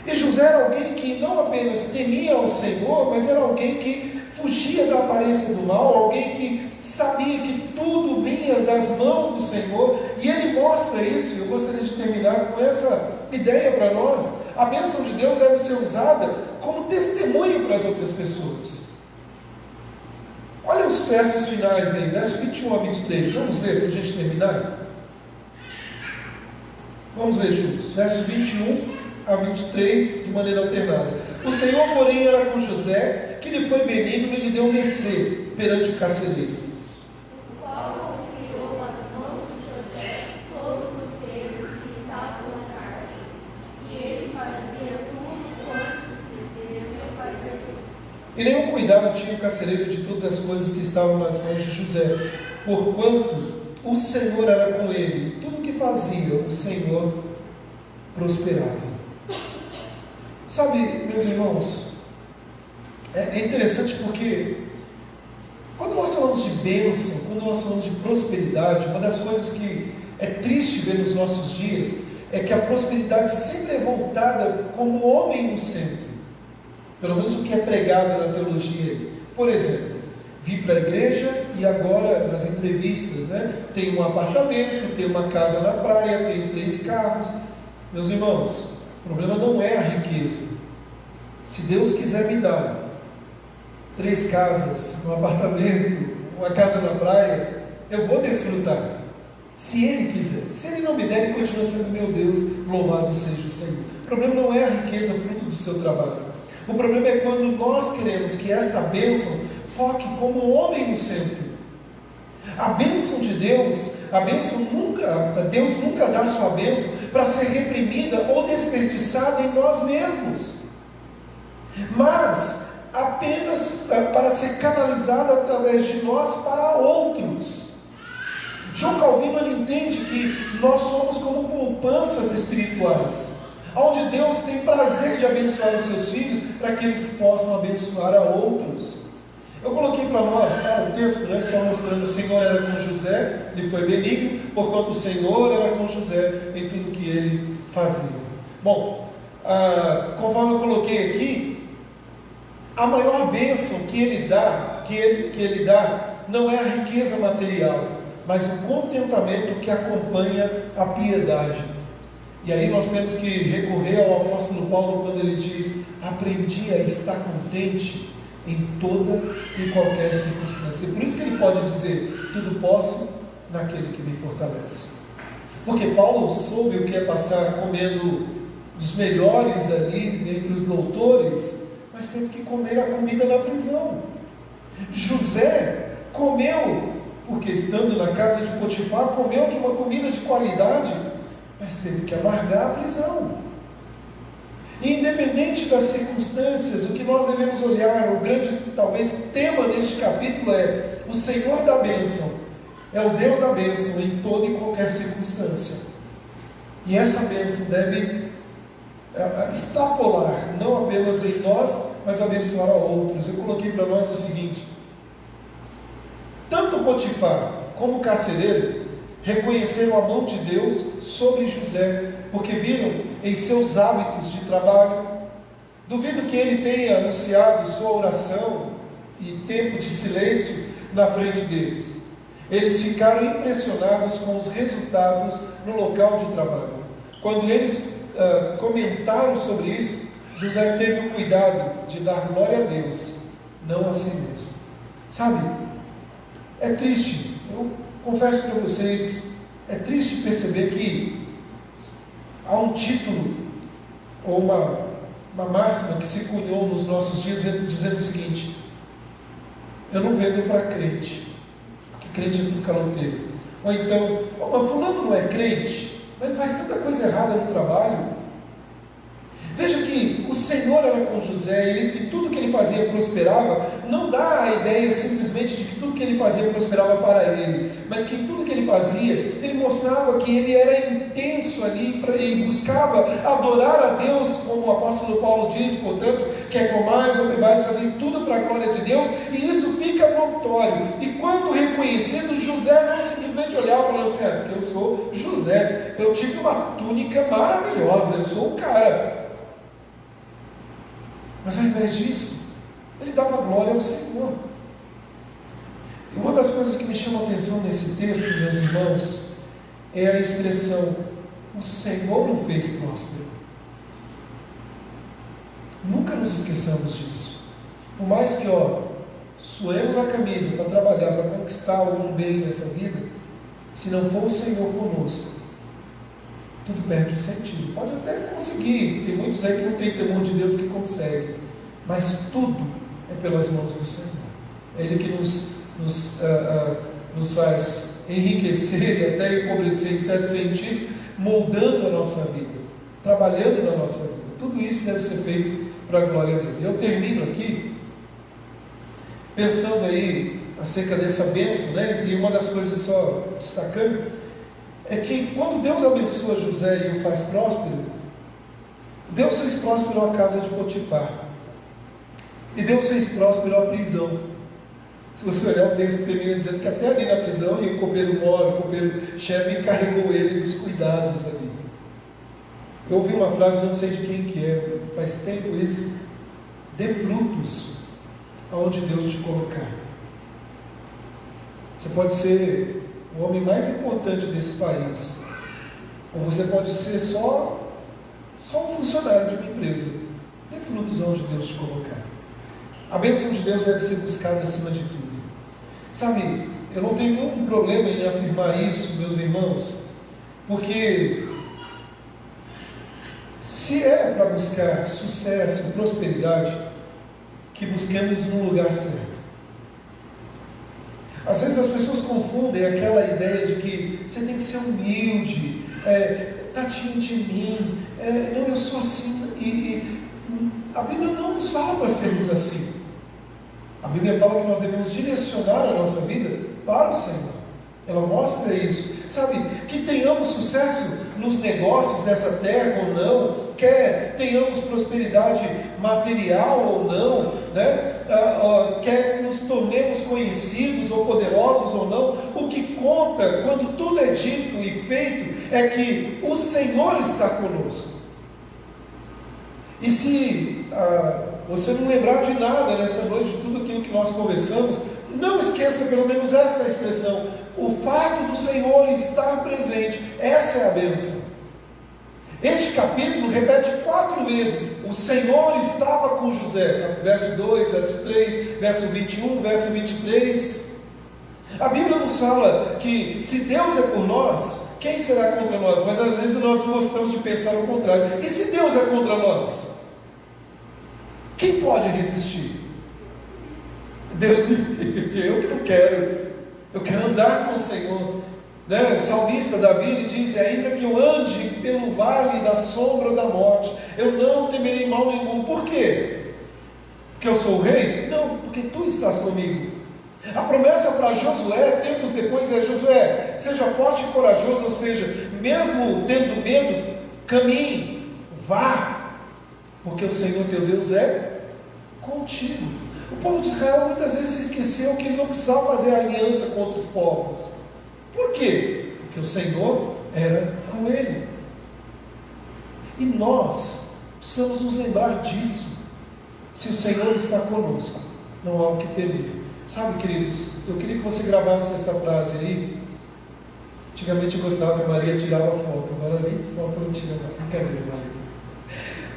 E José era alguém que não apenas temia ao Senhor, mas era alguém que fugia da aparência do mal, alguém que sabia que tudo vinha das mãos do Senhor, e ele mostra isso. Eu gostaria de terminar com essa ideia para nós. A bênção de Deus deve ser usada como testemunho para as outras pessoas. Olha os versos finais aí, verso 21 a 23, vamos ler para a gente terminar? Vamos ler juntos, verso 21 a 23, de maneira alternada. O Senhor, porém, era com José, que lhe foi benigno e lhe deu mercê perante o carcereiro. O qual confiou às mãos de José todos os presos que estavam na cárcere, e ele fazia tudo quanto se devia fazer. E nenhum cuidado tinha o carcereiro de todas as coisas que estavam nas mãos de José, porquanto o Senhor era com ele, e tudo o que fazia, o Senhor prosperava. Sabe, meus irmãos, é interessante porque quando nós falamos de bênção, quando nós falamos de prosperidade, uma das coisas que é triste ver nos nossos dias é que a prosperidade sempre é voltada como homem no centro. Pelo menos o que é pregado na teologia. Por exemplo, vim para a igreja e agora nas entrevistas, tem um apartamento, tem uma casa na praia, tem 3 carros. Meus irmãos, o problema não é a riqueza. Se Deus quiser me dar 3 casas, um apartamento, uma casa na praia, eu vou desfrutar. Se Ele quiser. Se Ele não me der, Ele continua sendo meu Deus, louvado seja o Senhor. O problema não é a riqueza fruto do seu trabalho. O problema é quando nós queremos que esta bênção foque como homem no centro. A bênção de Deus, Deus nunca dá sua bênção para ser reprimida ou desperdiçada em nós mesmos, mas apenas para ser canalizada através de nós para outros. João Calvino ele entende que nós somos como poupanças espirituais, onde Deus tem prazer de abençoar os seus filhos para que eles possam abençoar a outros. Eu coloquei para nós o texto, né, só mostrando: o Senhor era com José, ele foi benigno, porquanto o Senhor era com José em tudo que ele fazia. Bom, conforme eu coloquei aqui, a maior bênção que ele dá, não é a riqueza material, mas o contentamento que acompanha a piedade. E aí nós temos que recorrer ao apóstolo Paulo quando ele diz: aprendi a estar contente em toda e qualquer circunstância. Por isso que ele pode dizer: tudo posso naquele que me fortalece. Porque Paulo soube o que é passar comendo dos melhores ali entre os doutores, mas teve que comer a comida na prisão. José comeu, porque estando na casa de Potifar, comeu de uma comida de qualidade, mas teve que amargar a prisão. E independente das circunstâncias, o que nós devemos olhar, o grande, talvez, tema neste capítulo é: o Senhor da bênção é o Deus da bênção em toda e qualquer circunstância. E essa bênção deve extrapolar, não apenas em nós, mas abençoar a outros. Eu coloquei para nós o seguinte: tanto Potifar como o carcereiro reconheceram a mão de Deus sobre José, porque viram em seus hábitos de trabalho. Duvido que ele tenha anunciado sua oração e tempo de silêncio na frente deles. Eles ficaram impressionados com os resultados no local de trabalho. Quando eles comentaram sobre isso, José teve o cuidado de dar glória a Deus, não a si mesmo. Sabe, é triste, eu confesso para vocês, é triste perceber que há um título ou uma máxima que se cunhou nos nossos dias dizendo o seguinte: eu não vendo para crente, porque crente é tudo caloteiro. Ou então: mas fulano não é crente, mas ele faz tanta coisa errada no trabalho. Veja que o Senhor era com José, e tudo que ele fazia prosperava. Não dá a ideia simplesmente de que tudo que ele fazia prosperava para ele, mas que tudo que ele fazia, ele mostrava que ele era intenso ali e buscava adorar a Deus, como o apóstolo Paulo diz, portanto, quer comais ou bebais, fazem tudo para a glória de Deus, e isso fica notório. E quando reconhecido, José não simplesmente olhava e falava assim: eu sou José, eu tive uma túnica maravilhosa, eu sou o cara. Mas ao invés disso, ele dava glória ao Senhor. E uma das coisas que me chama a atenção nesse texto, meus irmãos, é a expressão: o Senhor o fez próspero. Nunca nos esqueçamos disso. Por mais que suemos a camisa para trabalhar, para conquistar algum bem nessa vida, se não for o Senhor conosco, tudo perde o sentido. Pode até conseguir, tem muitos aí que não tem temor de Deus que consegue, mas tudo é pelas mãos do Senhor. É Ele que nos faz enriquecer e até empobrecer em certo sentido, moldando a nossa vida, trabalhando na nossa vida. Tudo isso deve ser feito para a glória dele. Eu termino aqui pensando aí acerca dessa bênção, né? E uma das coisas, só destacando, é que quando Deus abençoa José e o faz próspero, Deus fez próspero a casa de Potifar, e Deus fez próspero a prisão. Se você olhar o texto, termina dizendo que até ali na prisão, e o copeiro mora, o copeiro-chefe encarregou ele dos cuidados ali. Eu ouvi uma frase, não sei de quem que é, faz tempo isso: dê frutos aonde Deus te colocar. Você pode ser o homem mais importante desse país, ou você pode ser só um funcionário de uma empresa. Dê frutos aonde Deus te colocar. A bênção de Deus deve ser buscada acima de tudo. Sabe, eu não tenho nenhum problema em afirmar isso, meus irmãos, porque se é para buscar sucesso, prosperidade, que busquemos no lugar certo. Às vezes as pessoas confundem aquela ideia de que você tem que ser humilde, está diante de mim, não, eu sou assim, a Bíblia não nos fala para sermos assim. A Bíblia fala que nós devemos direcionar a nossa vida para o Senhor. Ela mostra isso. Sabe, que tenhamos sucesso nos negócios dessa terra ou não, quer tenhamos prosperidade material ou não, né? Quer nos tornemos conhecidos ou poderosos ou não. O que conta, quando tudo é dito e feito, é que o Senhor está conosco. E se você não lembrar de nada nessa noite, de tudo aquilo que nós conversamos, não esqueça pelo menos essa expressão: o fato do Senhor estar presente. Essa é a bênção. Este capítulo repete 4 vezes: o Senhor estava com José, verso 2, verso 3, verso 21, verso 23. A Bíblia nos fala que se Deus é por nós, quem será contra nós? Mas às vezes nós gostamos de pensar o contrário. E se Deus é contra nós? Quem pode resistir? Deus me livre, eu que não quero. Eu quero andar com o Senhor. O salmista Davi, ele diz: ainda que eu ande pelo vale da sombra da morte, eu não temerei mal nenhum. Por quê? Porque eu sou o rei? Não, porque tu estás comigo. A promessa para Josué, tempos depois, é: Josué, seja forte e corajoso. Ou seja, mesmo tendo medo, caminhe, vá, porque o Senhor teu Deus é contigo. O povo de Israel muitas vezes se esqueceu que ele não precisava fazer aliança com outros povos. Por quê? Porque o Senhor era com ele. E nós precisamos nos lembrar disso. Se o Senhor está conosco, não há o que temer. Sabe, queridos, eu queria que você gravasse essa frase aí. Antigamente eu gostava que a Maria tirava foto, agora nem foto não tira mais. Brincadeira, Maria.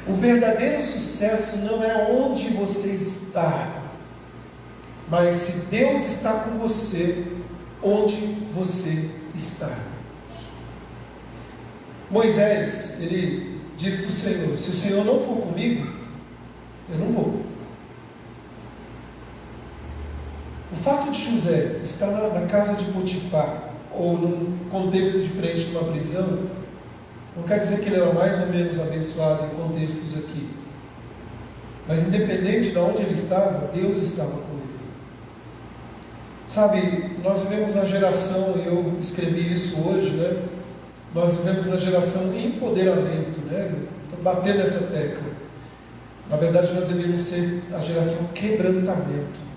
O verdadeiro sucesso não é onde você está, mas se Deus está com você, onde você está. Moisés, ele diz para o Senhor: se o Senhor não for comigo, eu não vou. O fato de José estar na casa de Potifar, ou num contexto diferente de uma prisão, não quer dizer que ele era mais ou menos abençoado em contextos aqui. Mas independente de onde ele estava, Deus estava com ele. Sabe, nós vivemos na geração, e eu escrevi isso hoje, nós vivemos na geração empoderamento, Estou batendo nessa tecla. Na verdade, nós deveríamos ser a geração quebrantamento.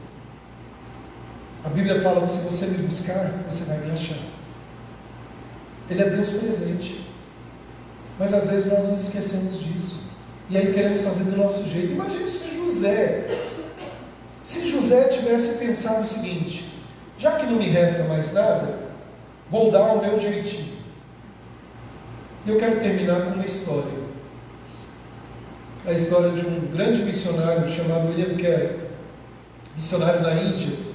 A Bíblia fala que se você me buscar, você vai me achar. Ele é Deus presente. Mas às vezes nós nos esquecemos disso. E aí queremos fazer do nosso jeito. Imagine se José tivesse pensado o seguinte: já que não me resta mais nada, vou dar o meu jeitinho. E eu quero terminar com uma história. A história de um grande missionário chamado William Carey, missionário na Índia.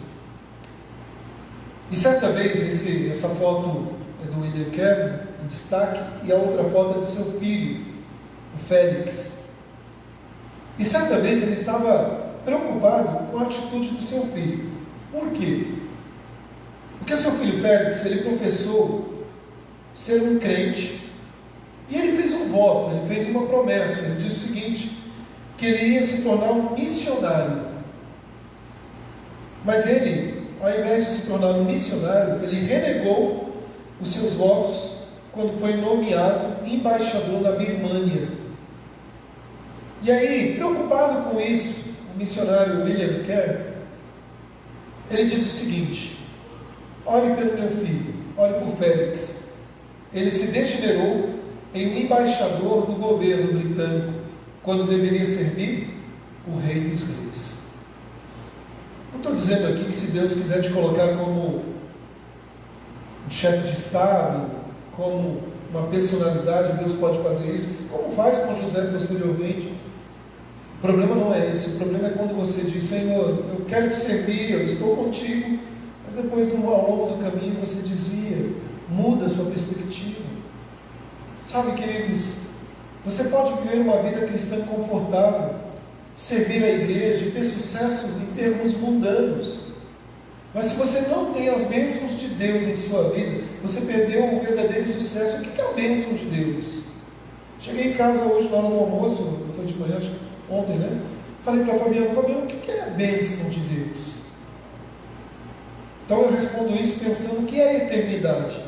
E certa vez, essa foto é do William Carey, em destaque, e a outra foto é do seu filho, o Félix. E certa vez ele estava preocupado com a atitude do seu filho. Por quê? Porque o seu filho Félix, ele professou ser um crente, e ele fez um voto, ele fez uma promessa. Ele disse o seguinte: que ele ia se tornar um missionário. Mas ele, ao invés de se tornar um missionário, ele renegou os seus votos quando foi nomeado embaixador da Birmânia. E aí, preocupado com isso, o missionário William Carey, ele disse o seguinte: ore pelo meu filho, ore por Félix. Ele se degenerou em um embaixador do governo britânico, quando deveria servir o rei dos reis. Não estou dizendo aqui que se Deus quiser te colocar como um chefe de Estado, como uma personalidade, Deus pode fazer isso, como faz com José posteriormente. O problema não é esse. O problema é quando você diz: Senhor, eu quero te servir, eu estou contigo, mas depois ao longo do caminho você desvia, muda a sua perspectiva. Sabe, queridos, você pode viver uma vida cristã confortável, servir a igreja e ter sucesso em termos mundanos, mas se você não tem as bênçãos de Deus em sua vida, você perdeu o verdadeiro sucesso. O que é a bênção de Deus? Cheguei em casa hoje na hora do almoço, não foi de manhã, ontem, falei para a Fabiana: o que é a bênção de Deus? Então eu respondo isso pensando: o que é a eternidade?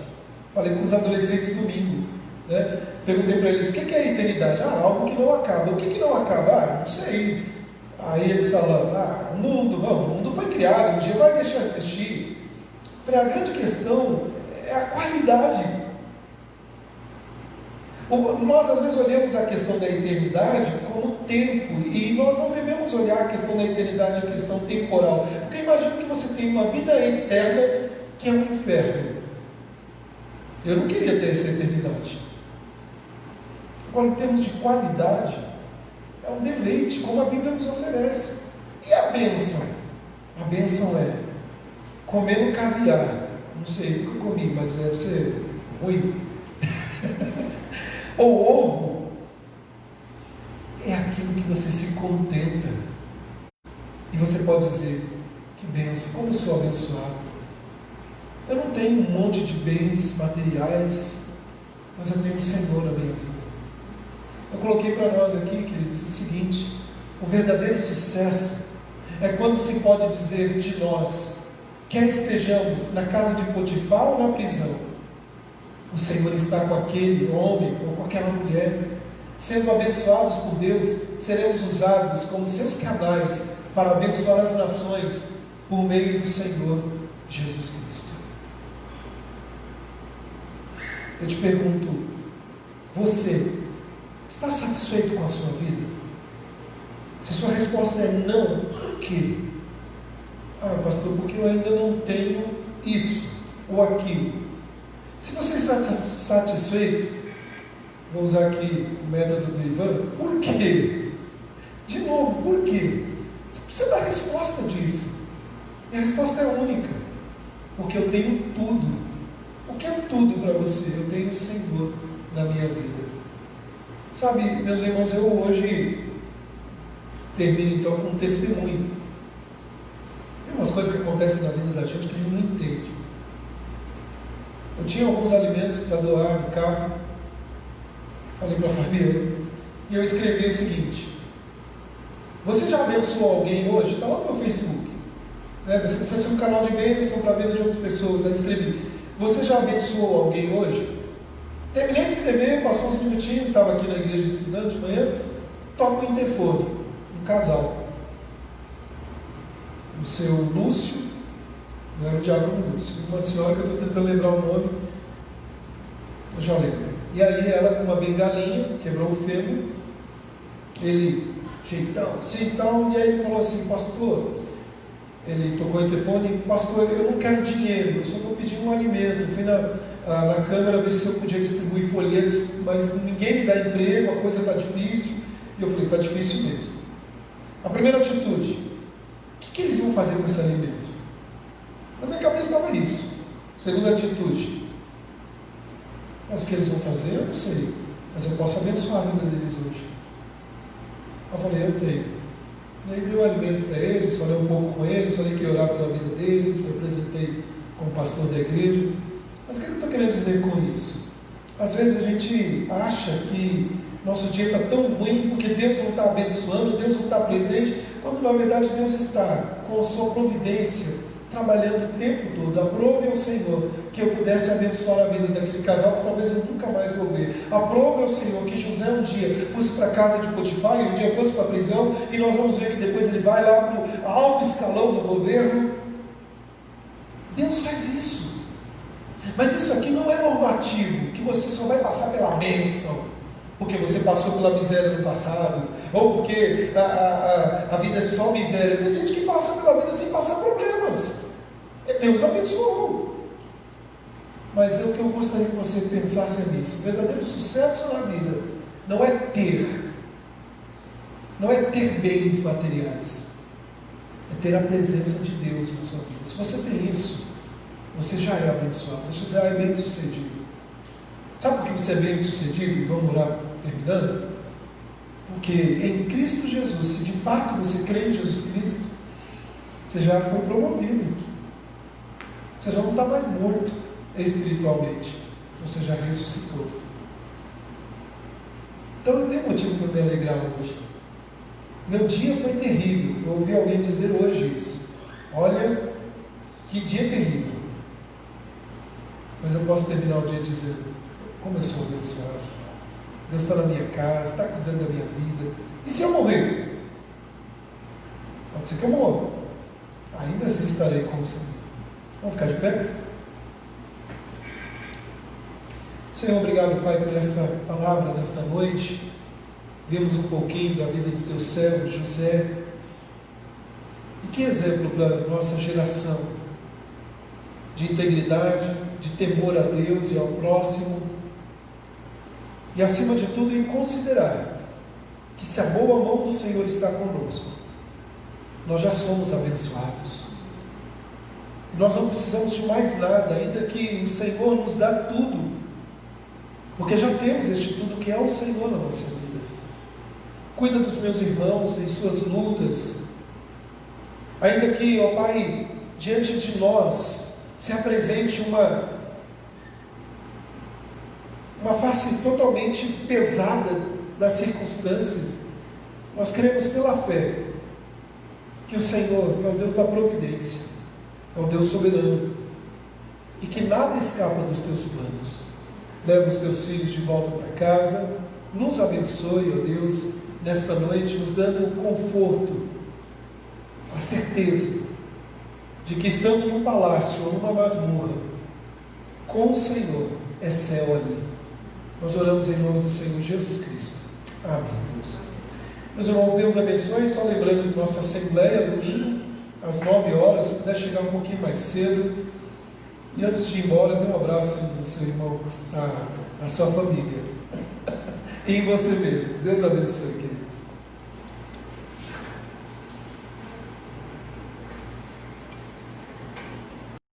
Falei com os adolescentes domingo, perguntei para eles: o que é a eternidade? Algo que não acaba. O que não acaba? Não sei. Aí eles falam: o mundo. Não, o mundo foi criado criada, um dia vai deixar de existir. Eu falei, a grande questão é a qualidade. Nós às vezes olhamos a questão da eternidade como tempo, e nós não devemos olhar a questão da eternidade, a questão temporal, porque imagina que você tem uma vida eterna que é um inferno. Eu não queria ter essa eternidade. Agora, em termos de qualidade, é um deleite, como a Bíblia nos oferece. E a bênção? A bênção é comer um caviar. Não sei, nunca comi, mas deve ser ruim. Ou ovo, é aquilo que você se contenta. E você pode dizer, que bênção, como eu sou abençoado. Eu não tenho um monte de bens materiais, mas eu tenho o Senhor na minha vida. Eu coloquei para nós aqui, queridos, o seguinte: o verdadeiro sucesso é quando se pode dizer de nós, quer estejamos na casa de Potifar ou na prisão, o Senhor está com aquele homem ou com aquela mulher. Sendo abençoados por Deus, seremos usados como seus canais para abençoar as nações por meio do Senhor Jesus Cristo. Eu te pergunto, você está satisfeito com a sua vida? Se sua resposta é não, por quê? Ah, pastor, porque eu ainda não tenho isso ou aquilo. Se você está satisfeito, vou usar aqui o método do Ivan, por quê? De novo, por quê? Você precisa dar a resposta disso. E a resposta é única. Porque eu tenho tudo. O que é tudo para você? Eu tenho o Senhor na minha vida. Sabe, meus irmãos, eu hoje termino então com um testemunho. Tem umas coisas que acontecem na vida da gente que a gente não entende. Eu tinha alguns alimentos para doar no carro. Falei para a Fabiana. E eu escrevi o seguinte: você já abençoou alguém hoje? Está lá no meu Facebook. Você precisa ser um canal de bênção para a vida de outras pessoas. Aí escrevi: você já abençoou alguém hoje? Terminei de escrever, passou uns minutinhos, estava aqui na igreja estudando de manhã, toco o interfone, um casal. O seu Lúcio, não era o Diácono Lúcio, uma senhora que eu estou tentando lembrar o nome, eu já lembro. E aí ela com uma bengalinha, quebrou o fêmur, ele, jeitão, sim, tal, e aí ele falou assim: pastor, ele tocou o interfone: pastor, eu não quero dinheiro, eu só estou pedindo um alimento. Eu fui na Câmara ver se eu podia distribuir folhetos, mas ninguém me dá emprego, a coisa está difícil. E eu falei: está difícil mesmo. A primeira atitude: o que eles vão fazer com esse alimento? Na minha cabeça estava isso. Segunda atitude: mas o que eles vão fazer, eu não sei, mas eu posso abençoar a vida deles hoje. Eu falei: eu tenho. E aí dei o alimento para eles, falei um pouco com eles, falei que ia orar pela vida deles, me apresentei como pastor da igreja. Mas o que eu estou querendo dizer com isso? Às vezes a gente acha que nosso dia está tão ruim porque Deus não está abençoando, Deus não está presente, quando na verdade Deus está com a sua providência trabalhando o tempo todo. Aprove ao Senhor que eu pudesse abençoar a vida daquele casal que talvez eu nunca mais vou ver. Aprove ao Senhor que José um dia fosse para a casa de Potifar e um dia fosse para a prisão, e nós vamos ver que depois ele vai lá para o alto escalão do governo. Deus faz isso. Mas isso aqui não é normativo, que você só vai passar pela bênção porque você passou pela miséria no passado, ou porque a vida é só miséria. Tem gente que passa pela vida sem passar problemas, e Deus abençoou. Mas o que eu gostaria que você pensasse é nisso: o verdadeiro sucesso na vida não é ter bens materiais, é ter a presença de Deus na sua vida. Se você tem isso, você já é abençoado, você já é bem sucedido. Sabe por que você é bem sucedido? E vamos orar terminando. Porque em Cristo Jesus, se de fato você crê em Jesus Cristo, você já foi promovido. Você já não está mais morto espiritualmente, você já ressuscitou. Então eu tenho motivo para me alegrar hoje. Meu dia foi terrível. Eu ouvi alguém dizer hoje isso. Olha, que dia terrível. Mas eu posso terminar o dia dizendo: como eu sou abençoado. Deus está na minha casa, está cuidando da minha vida. E se eu morrer? Pode ser que eu morra. Ainda assim estarei com o Senhor. Vamos ficar de pé? Senhor, obrigado, Pai, por esta palavra nesta noite. Vimos um pouquinho da vida do teu servo José. E que exemplo para a nossa geração de integridade, de temor a Deus e ao próximo. E acima de tudo, em considerar que se a boa mão do Senhor está conosco, nós já somos abençoados. Nós não precisamos de mais nada, ainda que o Senhor nos dá tudo, porque já temos este tudo que é o Senhor na nossa vida. Cuida dos meus irmãos em suas lutas, ainda que, ó Pai, diante de nós se apresente uma face totalmente pesada das circunstâncias, nós cremos pela fé que o Senhor é o Deus da providência, é o Deus soberano, e que nada escapa dos teus planos. Leva os teus filhos de volta para casa, nos abençoe, ó Deus, nesta noite, nos dando o conforto, a certeza de que estando num palácio ou numa masmorra, com o Senhor é céu ali. Nós oramos em nome do Senhor Jesus Cristo. Amém, Deus. Meus irmãos, Deus abençoe. Só lembrando que nossa assembleia domingo, às 9 horas, se puder chegar um pouquinho mais cedo. E antes de ir embora, dê um abraço no seu irmão, na sua família. E em você mesmo. Deus abençoe, querido.